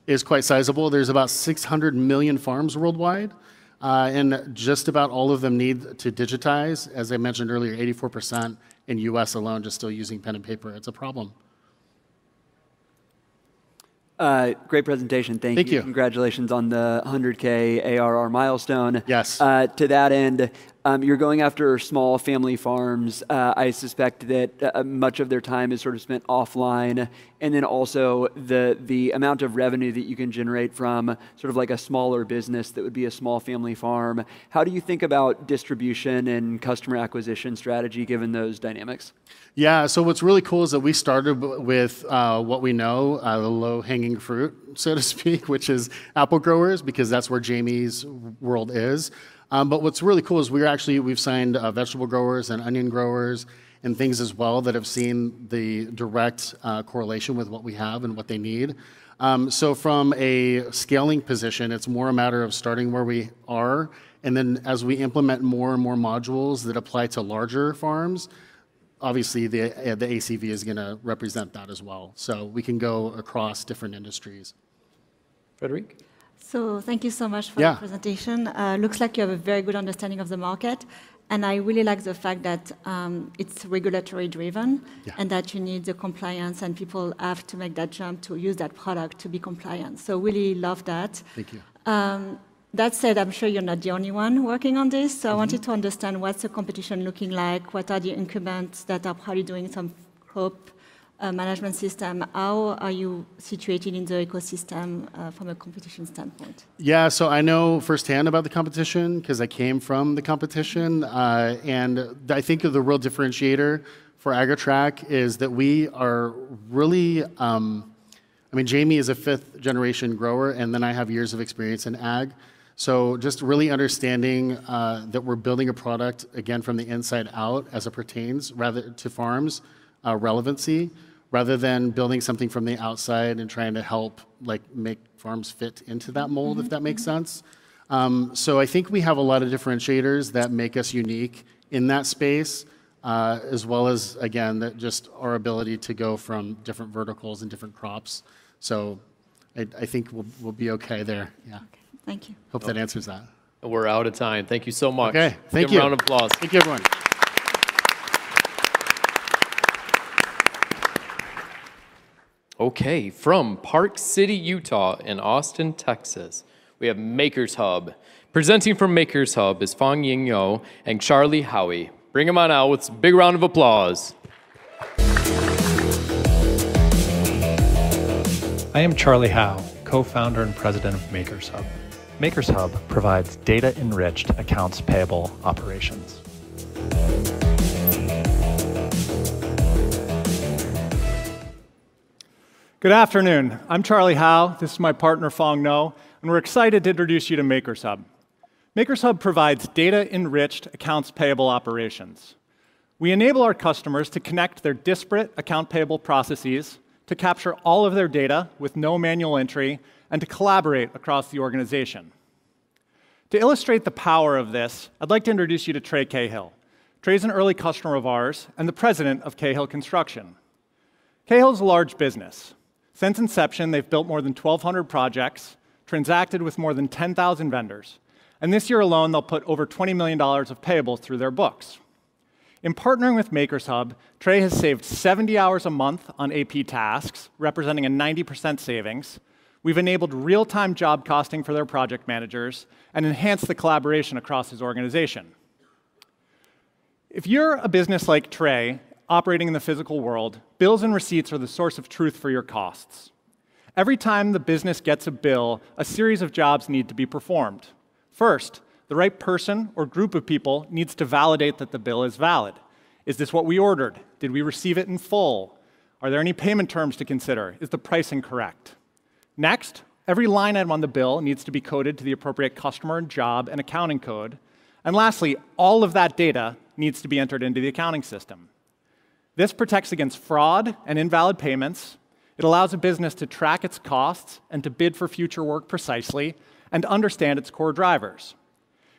is quite sizable. There's about 600 million farms worldwide. And just about all of them need to digitize. As I mentioned earlier, 84% in US alone just still using pen and paper. It's a problem. Great presentation. Thank you. Congratulations on the 100K ARR milestone. Yes. To that end, you're going after small family farms. I suspect that much of their time is sort of spent offline, and then also the amount of revenue that you can generate from sort of like a smaller business that would be a small family farm. How do you think about distribution and customer acquisition strategy given those dynamics? Yeah, so what's really cool is that we started with what we know, the low-hanging fruit, so to speak, which is apple growers, because that's where Jamie's world is. But what's really cool is we've signed vegetable growers and onion growers and things as well that have seen the direct correlation with what we have and what they need. So from a scaling position, it's more a matter of starting where we are, and then as we implement more and more modules that apply to larger farms, obviously the ACV is going to represent that as well. So we can go across different industries. Frederic? So thank you so much for the presentation. Looks like you have a very good understanding of the market. And I really like the fact that it's regulatory driven and that you need the compliance and people have to make that jump to use that product to be compliant. So really love that. Thank you. That said, I'm sure you're not the only one working on this. So I wanted to understand what's the competition looking like? What are the incumbents that are probably doing some crop management system? How are you situated in the ecosystem from a competition standpoint? Yeah, so I know firsthand about the competition because I came from the competition. And I think the real differentiator for AgriTrack is that we are really, Jamie is a 5th generation grower, and then I have years of experience in ag. So just really understanding that we're building a product, again, from the inside out as it pertains rather to farms, relevancy, rather than building something from the outside and trying to help make farms fit into that mold, if that makes sense. So I think we have a lot of differentiators that make us unique in that space, as well as, again, just our ability to go from different verticals and different crops. So I think we'll be okay there. Yeah. Okay. Thank you. Hope that answers that. We're out of time. Thank you so much. Okay. Thank you. Give a round of applause. Thank you, everyone. Okay, from Park City, Utah and Austin, Texas, we have Makers Hub. Presenting from Makers Hub is Fong Ying Yo and Charlie Howie. Bring them on out with a big round of applause. I am Charlie Howe, co-founder and president of Makers Hub. Makers Hub provides data-enriched accounts payable operations. Good afternoon. I'm Charlie Howe. This is my partner, Fong No, and we're excited to introduce you to Makers Hub. Makers Hub provides data-enriched accounts payable operations. We enable our customers to connect their disparate account payable processes, to capture all of their data with no manual entry, and to collaborate across the organization. To illustrate the power of this, I'd like to introduce you to Trey Cahill. Trey's an early customer of ours and the president of Cahill Construction. Cahill is a large business. Since inception, they've built more than 1,200 projects, transacted with more than 10,000 vendors, and this year alone, they'll put over $20 million of payables through their books. In partnering with Makers Hub, Trey has saved 70 hours a month on AP tasks, representing a 90% savings. We've enabled real-time job costing for their project managers and enhanced the collaboration across his organization. If you're a business like Trey, operating in the physical world, bills and receipts are the source of truth for your costs. Every time the business gets a bill, a series of jobs need to be performed. First, The right person or group of people needs to validate that the bill is valid. Is this what we ordered? Did we receive it in full? Are there any payment terms to consider? Is the pricing correct? Next, every line item on the bill needs to be coded to the appropriate customer, job, and accounting code. And lastly, all of that data needs to be entered into the accounting system. This protects against fraud and invalid payments. It allows a business to track its costs and to bid for future work precisely and understand its core drivers.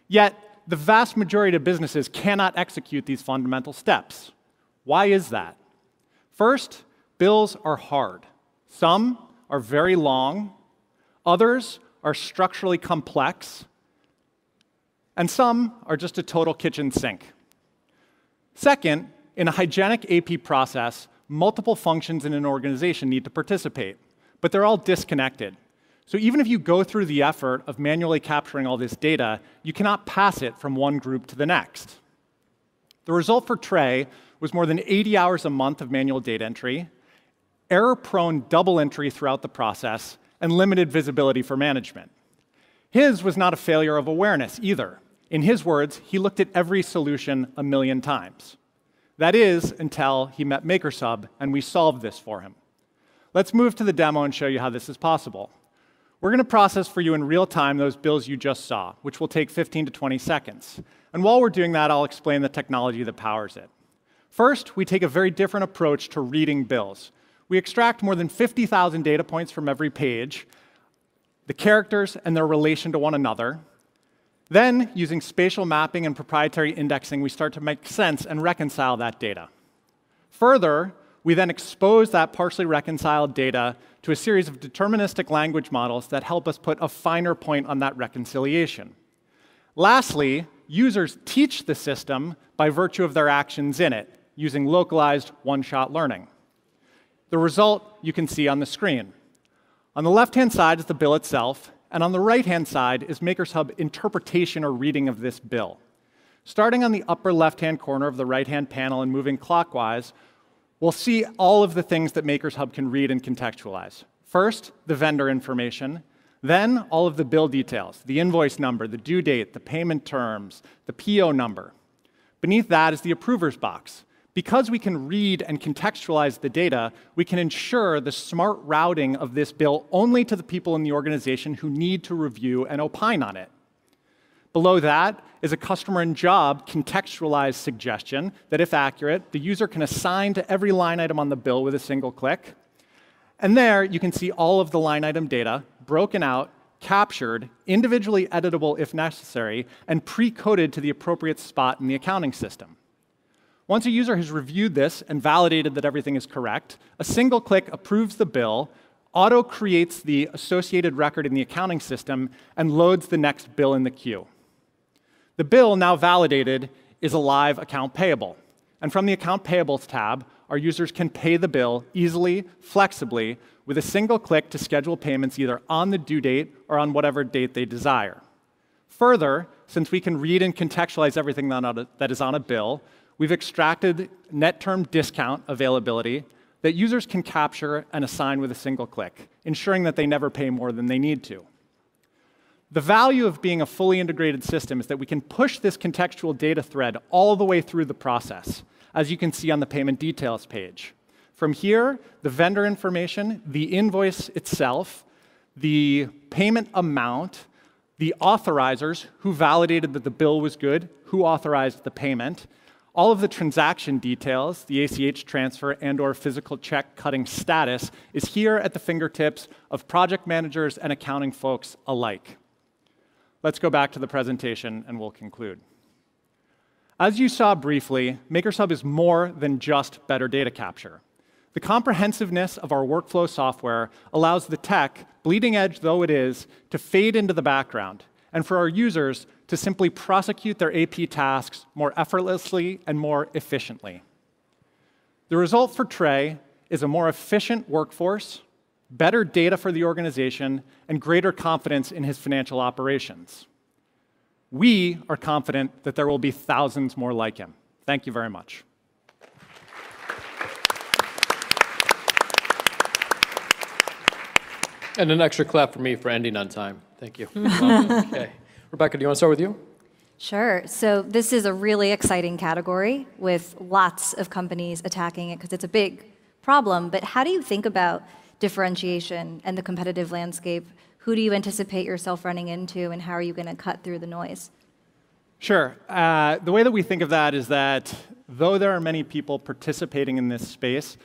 Yet, the vast majority of businesses cannot execute these fundamental steps. Why is that? First, bills are hard. Some are very long, others are structurally complex, and some are just a total kitchen sink. Second, in a hygienic AP process, multiple functions in an organization need to participate, but they're all disconnected. So even if you go through the effort of manually capturing all this data, you cannot pass it from one group to the next. The result for Trey was more than 80 hours a month of manual data entry, error-prone double entry throughout the process, and limited visibility for management. His was not a failure of awareness either. In his words, he looked at every solution a million times. That is, until he met MakerSub, and we solved this for him. Let's move to the demo and show you how this is possible. We're going to process for you in real time those bills you just saw, which will take 15 to 20 seconds. And while we're doing that, I'll explain the technology that powers it. First, we take a very different approach to reading bills. We extract more than 50,000 data points from every page, the characters and their relation to one another. Then, using spatial mapping and proprietary indexing, we start to make sense and reconcile that data. Further, we then expose that partially reconciled data to a series of deterministic language models that help us put a finer point on that reconciliation. Lastly, users teach the system by virtue of their actions in it, using localized one-shot learning. The result you can see on the screen. On the left-hand side is the bill itself, and on the right-hand side is MakerShub interpretation or reading of this bill. Starting on the upper left-hand corner of the right-hand panel and moving clockwise, we'll see all of the things that MakerShub can read and contextualize. First, the vendor information, then all of the bill details, the invoice number, the due date, the payment terms, the PO number. Beneath that is the approvers box. Because we can read and contextualize the data, we can ensure the smart routing of this bill only to the people in the organization who need to review and opine on it. Below that is a customer and job contextualized suggestion that, if accurate, the user can assign to every line item on the bill with a single click. And there you can see all of the line item data broken out, captured, individually editable if necessary, and pre-coded to the appropriate spot in the accounting system. Once a user has reviewed this and validated that everything is correct, a single click approves the bill, auto-creates the associated record in the accounting system, and loads the next bill in the queue. The bill, now validated, is a live account payable. And from the Account Payables tab, our users can pay the bill easily, flexibly, with a single click to schedule payments either on the due date or on whatever date they desire. Further, since we can read and contextualize everything that is on a bill, we've extracted net term discount availability that users can capture and assign with a single click, ensuring that they never pay more than they need to. The value of being a fully integrated system is that we can push this contextual data thread all the way through the process, as you can see on the payment details page. From here, the vendor information, the invoice itself, the payment amount, the authorizers, who validated that the bill was good, who authorized the payment, all of the transaction details, the ACH transfer and/or physical check cutting status, is here at the fingertips of project managers and accounting folks alike. Let's go back to the presentation and we'll conclude. As you saw briefly, MakerShub is more than just better data capture. The comprehensiveness of our workflow software allows the tech, bleeding edge though it is, to fade into the background, and for our users to simply prosecute their AP tasks more effortlessly and more efficiently. The result for Trey is a more efficient workforce, better data for the organization, and greater confidence in his financial operations. We are confident that there will be thousands more like him. Thank you very much. And an extra clap for me for ending on time. Thank you. Okay. Rebecca, do you want to start with you? Sure. So this is a really exciting category with lots of companies attacking it because it's a big problem. But how do you think about differentiation and the competitive landscape? Who do you anticipate yourself running into, and how are you going to cut through the noise? Sure. The way that we think of that is that though there are many people participating in this space,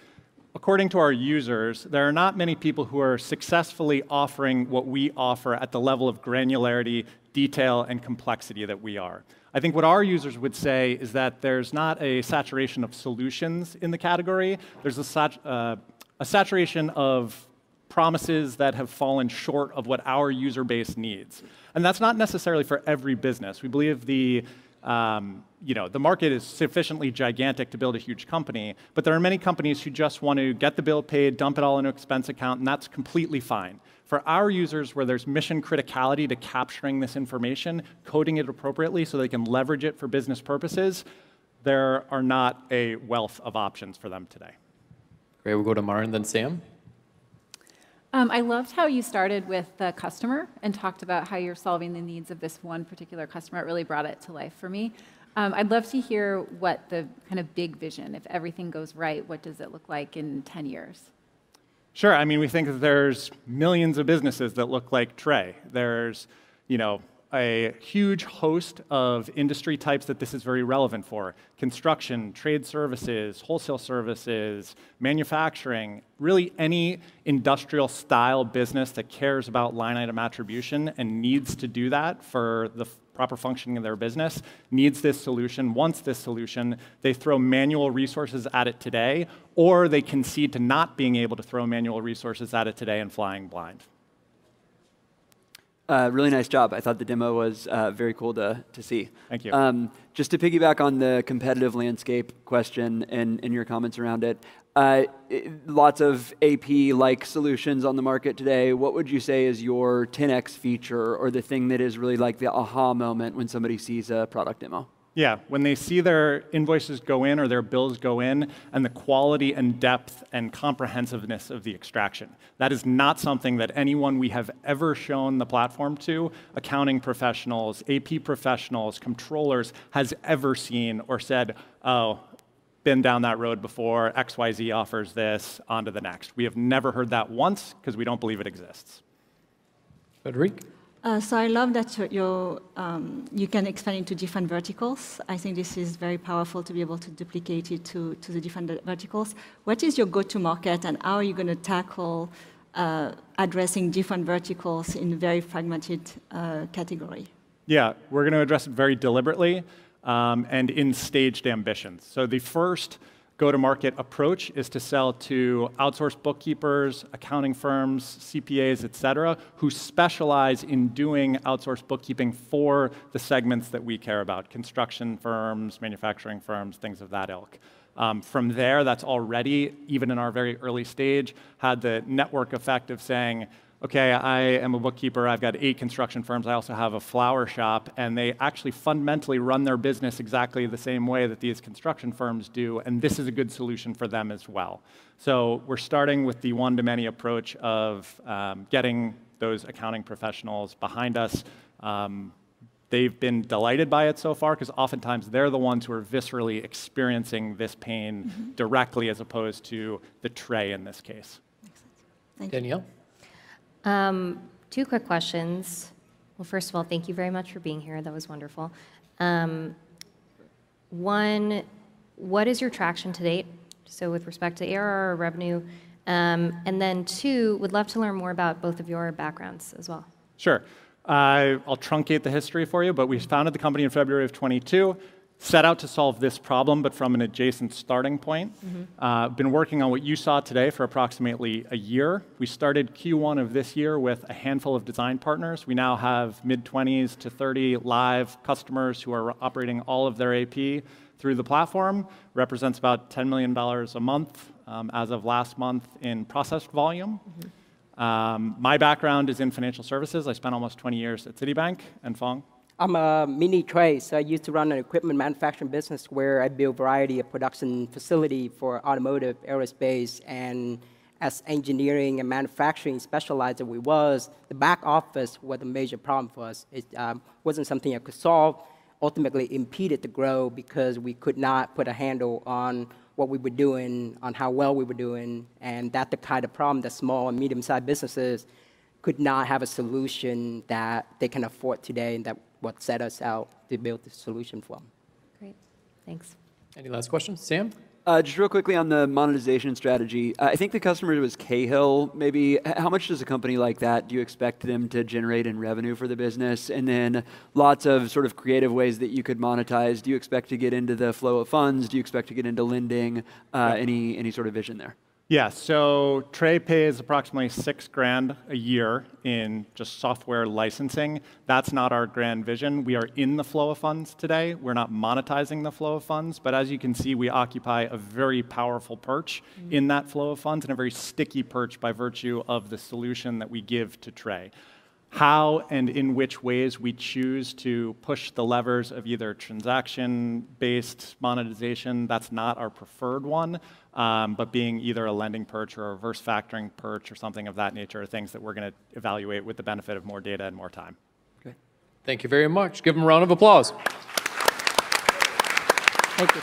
according to our users, there are not many people who are successfully offering what we offer at the level of granularity, detail, and complexity that we are. I think what our users would say is that there's not a saturation of solutions in the category. There's a saturation of promises that have fallen short of what our user base needs. And that's not necessarily for every business. We believe the market is sufficiently gigantic to build a huge company, but there are many companies who just want to get the bill paid, dump it all into an expense account, and that's completely fine. For our users, where there's mission criticality to capturing this information, coding it appropriately so they can leverage it for business purposes, there are not a wealth of options for them today. Great, we'll go to Mara and then Sam. I loved how you started with the customer and talked about how you're solving the needs of this one particular customer. It really brought it to life for me. I'd love to hear what the kind of big vision, if everything goes right, what does it look like in 10 years? Sure. I mean, we think that there's millions of businesses that look like Trey. There's, a huge host of industry types that this is very relevant for. Construction, trade services, wholesale services, manufacturing, really any industrial style business that cares about line item attribution and needs to do that for the proper functioning of their business needs this solution, wants this solution. They throw manual resources at it today, or they concede to not being able to throw manual resources at it today and flying blind. Really nice job. I thought the demo was very cool to see. Thank you. Just to piggyback on the competitive landscape question and your comments around it, lots of AP-like solutions on the market today. What would you say is your 10x feature or the thing that is really like the aha moment when somebody sees a product demo? Yeah, when they see their invoices go in or their bills go in and the quality and depth and comprehensiveness of the extraction. That is not something that anyone we have ever shown the platform to, accounting professionals, AP professionals, controllers, has ever seen or said, oh, been down that road before, XYZ offers this, on to the next. We have never heard that once because we don't believe it exists. Frederic? So I love that you can expand into different verticals. I think this is very powerful to be able to duplicate it to the different verticals. What is your go-to-market, and how are you going to tackle addressing different verticals in a very fragmented category? Yeah, we're going to address it very deliberately and in staged ambitions. So the first go-to-market approach is to sell to outsourced bookkeepers, accounting firms, CPAs, et cetera, who specialize in doing outsourced bookkeeping for the segments that we care about, construction firms, manufacturing firms, things of that ilk. From there, that's already, even in our very early stage, had the network effect of saying, okay, I am a bookkeeper, I've got 8 construction firms, I also have a flower shop, and they actually fundamentally run their business exactly the same way that these construction firms do, and this is a good solution for them as well. So we're starting with the one-to-many approach of getting those accounting professionals behind us. They've been delighted by it so far, because oftentimes they're the ones who are viscerally experiencing this pain directly, as opposed to the tray in this case. Thank you. Danielle? 2 quick questions. Well, first of all, thank you very much for being here. That was wonderful. One, what is your traction to date? So with respect to ARR or revenue. And then 2, would love to learn more about both of your backgrounds as well. Sure. I'll truncate the history for you, but we founded the company in February of 22. Set out to solve this problem, but from an adjacent starting point. Been working on what you saw today for approximately a year. We started Q1 of this year with a handful of design partners. We now have mid-20s to 30 live customers who are operating all of their AP through the platform. Represents about $10 million a month as of last month in processed volume. My background is in financial services. I spent almost 20 years at Citibank. And Fong? I'm a mini Trey, so I used to run an equipment manufacturing business where I build a variety of production facility for automotive, aerospace, and as engineering and manufacturing specialized as we was, the back office was a major problem for us. It wasn't something I could solve. ultimately impeded the growth because we could not put a handle on what we were doing, on how well we were doing, and that's the kind of problem that small and medium-sized businesses could not have a solution that they can afford today, and that what set us out to build the solution for them. Great, thanks. Any last questions? Sam? Just real quickly on the monetization strategy. I think the customer was Cahill, maybe. How much does a company like that, do you expect them to generate in revenue for the business? And then lots of sort of creative ways that you could monetize. Do you expect to get into the flow of funds? Do you expect to get into lending? Any sort of vision there? Yeah, so Trey pays approximately $6,000 a year in just software licensing. That's not our grand vision. We are in the flow of funds today. We're not monetizing the flow of funds, but as you can see, we occupy a very powerful perch in that flow of funds and a very sticky perch by virtue of the solution that we give to Trey. How and in which ways we choose to push the levers of either transaction-based monetization, that's not our preferred one, but being either a lending perch or a reverse factoring perch or something of that nature are things that we're going to evaluate with the benefit of more data and more time. Okay. Thank you very much. Give them a round of applause. Thank you.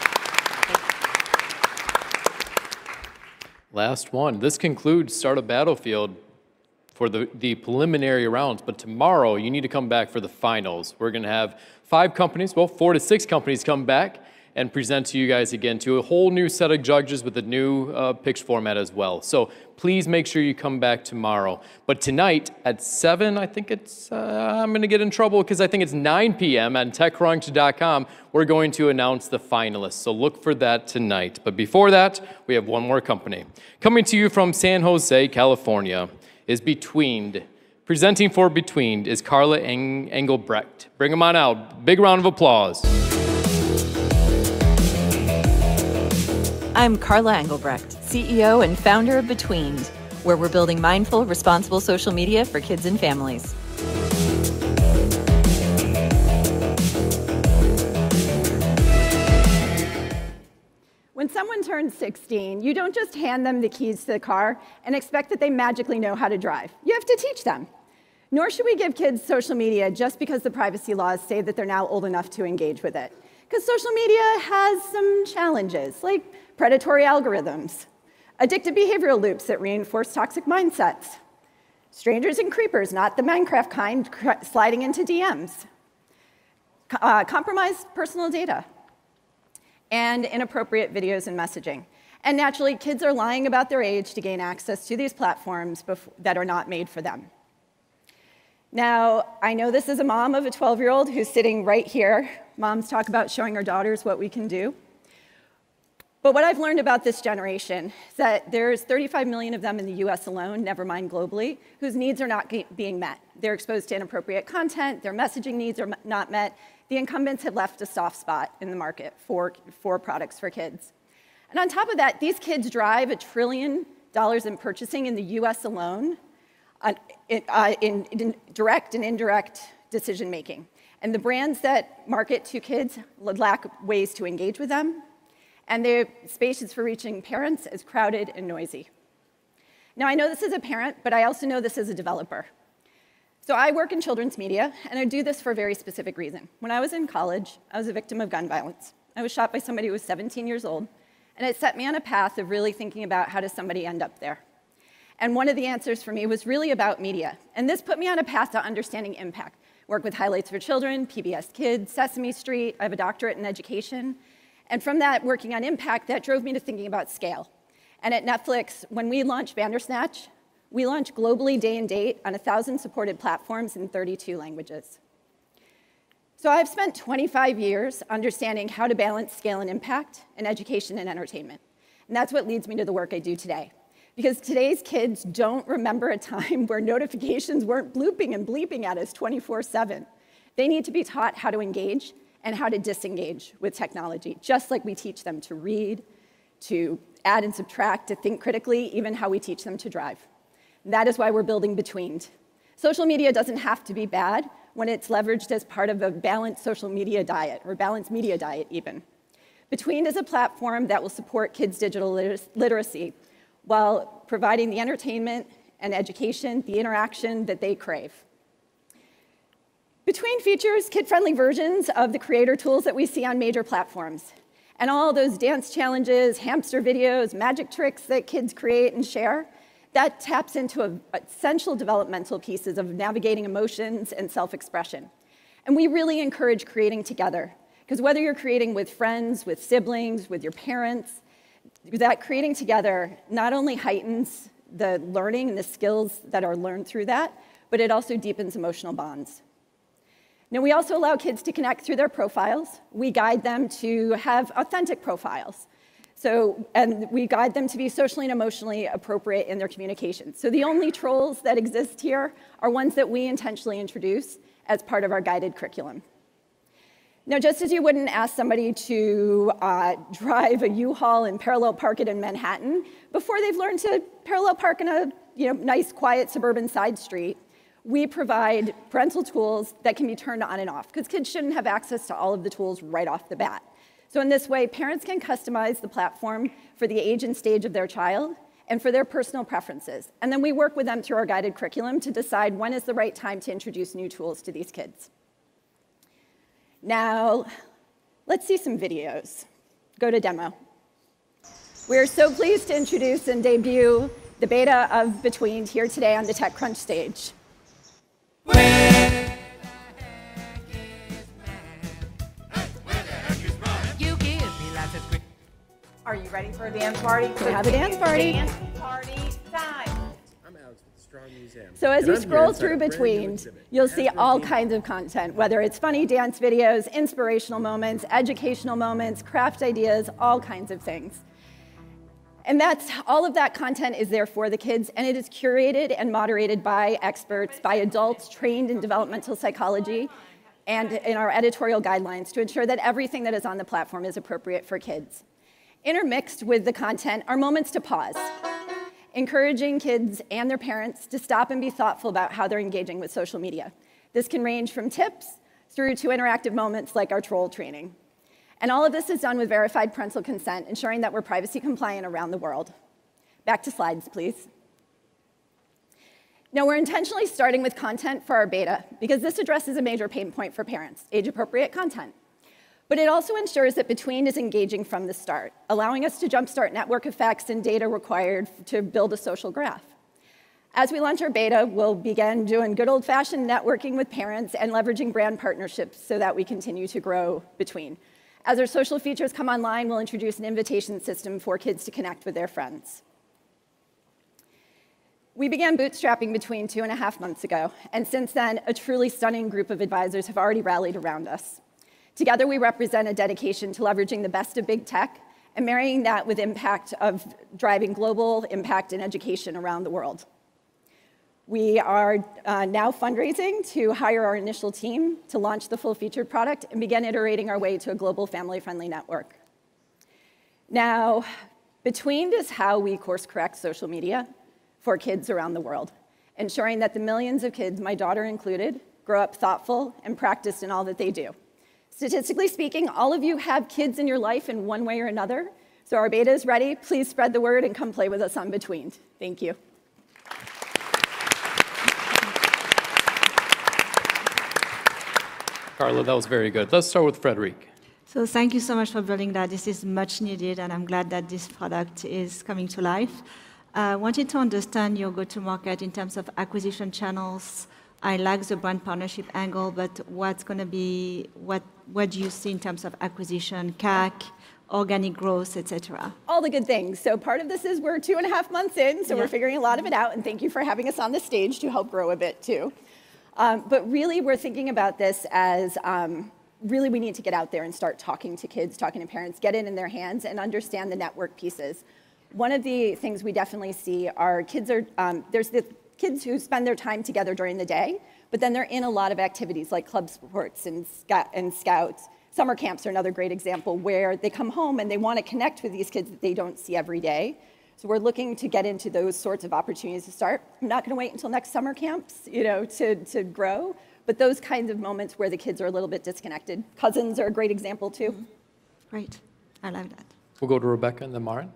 Last one. This concludes Startup Battlefield for the preliminary rounds, but tomorrow you need to come back for the finals. We're going to have 5 companies, well, 4 to 6 companies come back and present to you guys again to a whole new set of judges with a new pitch format as well. So please make sure you come back tomorrow. But tonight at 7, I think it's, I'm going to get in trouble because I think it's 9 p.m. on TechCrunch.com, we're going to announce the finalists. So look for that tonight. But before that, we have one more company. Coming to you from San Jose, California, is Betweened. Presenting for Betweened is Carla Engelbrecht. Bring them on out. Big round of applause. I'm Carla Engelbrecht, CEO and founder of Betweened, where we're building mindful, responsible social media for kids and families. When someone turns 16, you don't just hand them the keys to the car and expect that they magically know how to drive. You have to teach them. Nor should we give kids social media just because the privacy laws say that they're now old enough to engage with it. Because social media has some challenges, like predatory algorithms, addictive behavioral loops that reinforce toxic mindsets, strangers and creepers, not the Minecraft kind, sliding into DMs, compromised personal data, and inappropriate videos and messaging. And naturally, kids are lying about their age to gain access to these platforms that are not made for them. Now, I know this is a mom of a 12-year-old who's sitting right here. Moms talk about showing our daughters what we can do. But what I've learned about this generation is that there's 35 million of them in the US alone, never mind globally, whose needs are not being met. They're exposed to inappropriate content, their messaging needs are not met. The incumbents have left a soft spot in the market for products for kids. And on top of that, these kids drive $1 trillion in purchasing in the US alone in direct and indirect decision making. And the brands that market to kids lack ways to engage with them, and the spaces for reaching parents is crowded and noisy. Now, I know this as a parent, but I also know this as a developer. So I work in children's media, and I do this for a very specific reason. When I was in college, I was a victim of gun violence. I was shot by somebody who was 17 years old, and it set me on a path of really thinking about how does somebody end up there. And one of the answers for me was really about media. And this put me on a path to understanding impact. Work with Highlights for Children, PBS Kids, Sesame Street. I have a doctorate in education. And from that, working on impact, that drove me to thinking about scale. And at Netflix, when we launched Bandersnatch, we launched globally day and date on 1,000 supported platforms in 32 languages. So I've spent 25 years understanding how to balance scale and impact in education and entertainment. And that's what leads me to the work I do today. Because today's kids don't remember a time where notifications weren't blooping and bleeping at us 24/7. They need to be taught how to engage and how to disengage with technology, just like we teach them to read, to add and subtract, to think critically, even how we teach them to drive. And that is why we're building Betweened. Social media doesn't have to be bad when it's leveraged as part of a balanced social media diet, or balanced media diet even. Betweened is a platform that will support kids' digital literacy while providing the entertainment and education, the interaction that they crave. Between features kid-friendly versions of the creator tools that we see on major platforms. And all those dance challenges, hamster videos, magic tricks that kids create and share, that taps into essential developmental pieces of navigating emotions and self-expression. And we really encourage creating together, because whether you're creating with friends, with siblings, with your parents, that creating together not only heightens the learning and the skills that are learned through that, but it also deepens emotional bonds. Now, we also allow kids to connect through their profiles. We guide them to have authentic profiles. And we guide them to be socially and emotionally appropriate in their communication. So the only trolls that exist here are ones that we intentionally introduce as part of our guided curriculum. Now, just as you wouldn't ask somebody to drive a U-Haul and parallel park it in Manhattan before they've learned to parallel park in a nice, quiet suburban side street, we provide parental tools that can be turned on and off, because kids shouldn't have access to all of the tools right off the bat. So in this way, parents can customize the platform for the age and stage of their child and for their personal preferences. And then we work with them through our guided curriculum to decide when is the right time to introduce new tools to these kids. Now, let's see some videos. Go to demo. We're so pleased to introduce and debut the beta of Between here today on the TechCrunch stage. Are you ready for a dance party? We have a dance party. Dance party time. I'm Alex with the Strong Museum. So as you scroll through Between, you'll see all kinds of content, whether it's funny dance videos, inspirational moments, educational moments, craft ideas, all kinds of things. And all of that content is there for the kids, and it is curated and moderated by experts, by adults trained in developmental psychology, and in our editorial guidelines to ensure that everything that is on the platform is appropriate for kids. Intermixed with the content are moments to pause, encouraging kids and their parents to stop and be thoughtful about how they're engaging with social media. This can range from tips through to interactive moments like our troll training. And all of this is done with verified parental consent, ensuring that we're privacy compliant around the world. Back to slides, please. Now, we're intentionally starting with content for our beta because this addresses a major pain point for parents, age-appropriate content. But it also ensures that Between is engaging from the start, allowing us to jumpstart network effects and data required to build a social graph. As we launch our beta, we'll begin doing good old-fashioned networking with parents and leveraging brand partnerships so that we continue to grow Between. As our social features come online, we'll introduce an invitation system for kids to connect with their friends. We began bootstrapping Between 2.5 months ago, and since then, a truly stunning group of advisors have already rallied around us. Together, we represent a dedication to leveraging the best of big tech and marrying that with impact of driving global impact in education around the world. We are now fundraising to hire our initial team to launch the full-featured product and begin iterating our way to a global family-friendly network. Now, Between is how we course-correct social media for kids around the world, ensuring that the millions of kids, my daughter included, grow up thoughtful and practiced in all that they do. Statistically speaking, all of you have kids in your life in one way or another, so our beta is ready. Please spread the word and come play with us on Between. Thank you. Carla, that was very good. Let's start with Frederic. So thank you so much for building that. This is much needed, and I'm glad that this product is coming to life. I wanted to understand your go-to-market in terms of acquisition channels. I like the brand partnership angle, but what's going to be, what do you see in terms of acquisition, CAC, organic growth, et cetera? All the good things. So part of this is we're 2.5 months in, so we're figuring a lot of it out, and thank you for having us on the stage to help grow a bit, too. But really, we're thinking about this as really we need to get out there and start talking to kids, talking to parents, get it in their hands, and understand the network pieces. One of the things we definitely see are there's the kids who spend their time together during the day, but then they're in a lot of activities like club sports and scouts. Summer camps are another great example where they come home and they want to connect with these kids that they don't see every day. So we're looking to get into those sorts of opportunities to start. I'm not going to wait until next summer camps, to grow, but those kinds of moments where the kids are a little bit disconnected. Cousins are a great example, too. Great. I love that. We'll go to Rebecca and then Maren.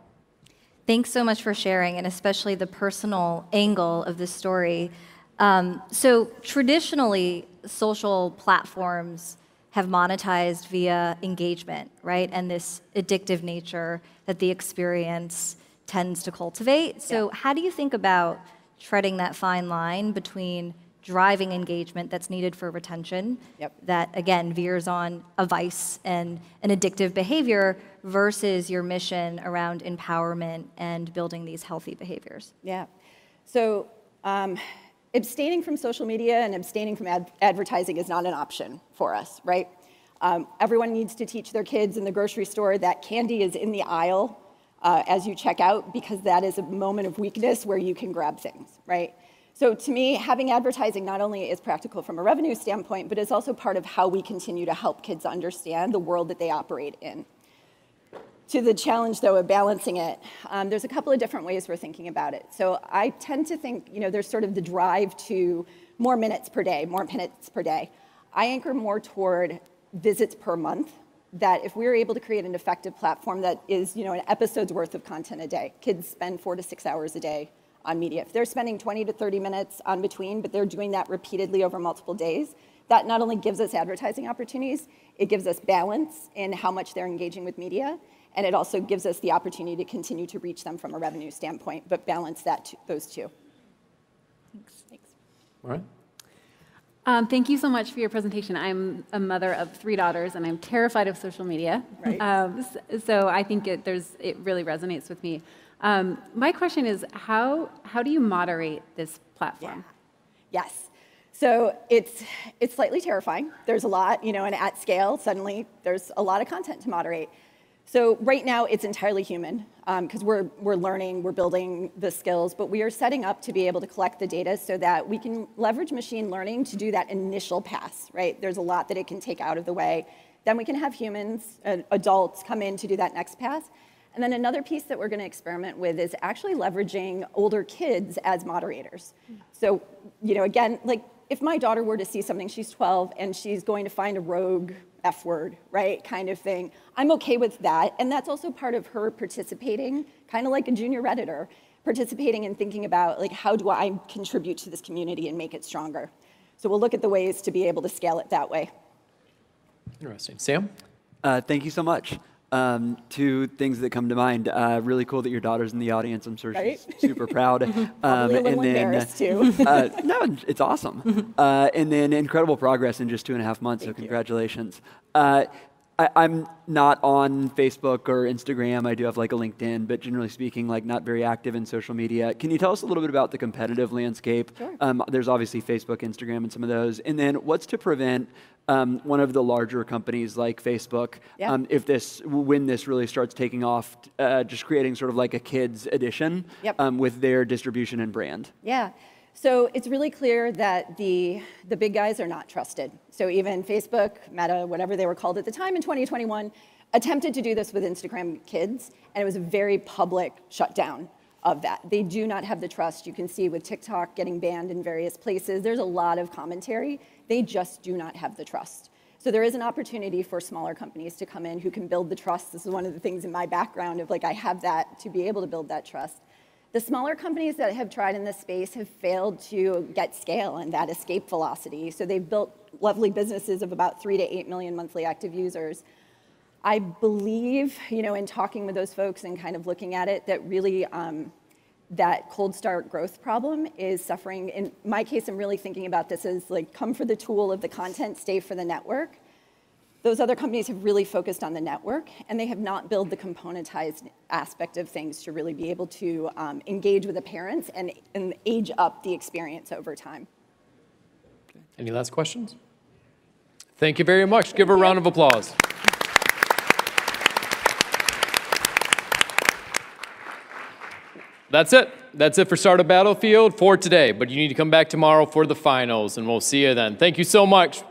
Thanks so much for sharing, and especially the personal angle of the story. So traditionally, social platforms have monetized via engagement, right? And this addictive nature that the experience tends to cultivate. So how do you think about treading that fine line between driving engagement that's needed for retention, that again veers on a vice and an addictive behavior, versus your mission around empowerment and building these healthy behaviors? Yeah. So abstaining from social media and abstaining from advertising is not an option for us, right? Everyone needs to teach their kids in the grocery store that candy is in the aisle as you check out, because that is a moment of weakness where you can grab things, right? So to me, having advertising not only is practical from a revenue standpoint, but it's also part of how we continue to help kids understand the world that they operate in. To the challenge, though, of balancing it, there's a couple of different ways we're thinking about it. So I tend to think, there's sort of the drive to more minutes per day, more minutes per day. I anchor more toward visits per month, that if we're able to create an effective platform that is, an episode's worth of content a day. Kids spend 4 to 6 hours a day on media. If they're spending 20 to 30 minutes on between, but they're doing that repeatedly over multiple days, that not only gives us advertising opportunities, it gives us balance in how much they're engaging with media, and it also gives us the opportunity to continue to reach them from a revenue standpoint, but balance those two. Thanks. All right. Thank you so much for your presentation. I'm a mother of 3 daughters, and I'm terrified of social media. Right. So I think it really resonates with me. My question is, how do you moderate this platform? Yeah. Yes. So it's slightly terrifying. There's a lot, and at scale, suddenly there's a lot of content to moderate. So right now, it's entirely human, because we're learning, we're building the skills, but we are setting up to be able to collect the data so that we can leverage machine learning to do that initial pass, right? There's a lot that it can take out of the way. Then we can have humans, adults, come in to do that next pass. And then another piece that we're going to experiment with is actually leveraging older kids as moderators. So, again, like if my daughter were to see something, she's 12, and she's going to find a rogue F word, right, kind of thing, I'm okay with that. And that's also part of her participating, kind of like a junior Redditor, participating and thinking about, like, how do I contribute to this community and make it stronger? So we'll look at the ways to be able to scale it that way. Interesting. Sam? Thank you so much. 2 things that come to mind. Really cool that your daughter's in the audience. I'm sure she's super proud. Probably a little embarrassed, too. No, it's awesome. And then incredible progress in just 2.5 months, so congratulations. I'm not on Facebook or Instagram. I do have like a LinkedIn, but generally speaking, like not very active in social media. Can you tell us a little bit about the competitive landscape? Sure. There's obviously Facebook, Instagram, and some of those. And then what's to prevent one of the larger companies like Facebook, when this really starts taking off, just creating sort of like a kids edition with their distribution and brand? Yeah. So it's really clear that the big guys are not trusted. So even Facebook, Meta, whatever they were called at the time in 2021, attempted to do this with Instagram Kids, and it was a very public shutdown of that. They do not have the trust. You can see with TikTok getting banned in various places. There's a lot of commentary. They just do not have the trust. So there is an opportunity for smaller companies to come in who can build the trust. This is one of the things in my background of, like, I have that to be able to build that trust. The smaller companies that have tried in this space have failed to get scale and that escape velocity. So they've built lovely businesses of about 3 to 8 million monthly active users. I believe, in talking with those folks and kind of looking at it, that really that cold start growth problem is suffering. In my case, I'm really thinking about this as like, come for the tool of the content, stay for the network. Those other companies have really focused on the network, and they have not built the componentized aspect of things to really be able to engage with the parents and age up the experience over time. Any last questions? Thank you very much. Give her a round of applause. That's it. That's it for Startup Battlefield for today, but you need to come back tomorrow for the finals, and we'll see you then. Thank you so much.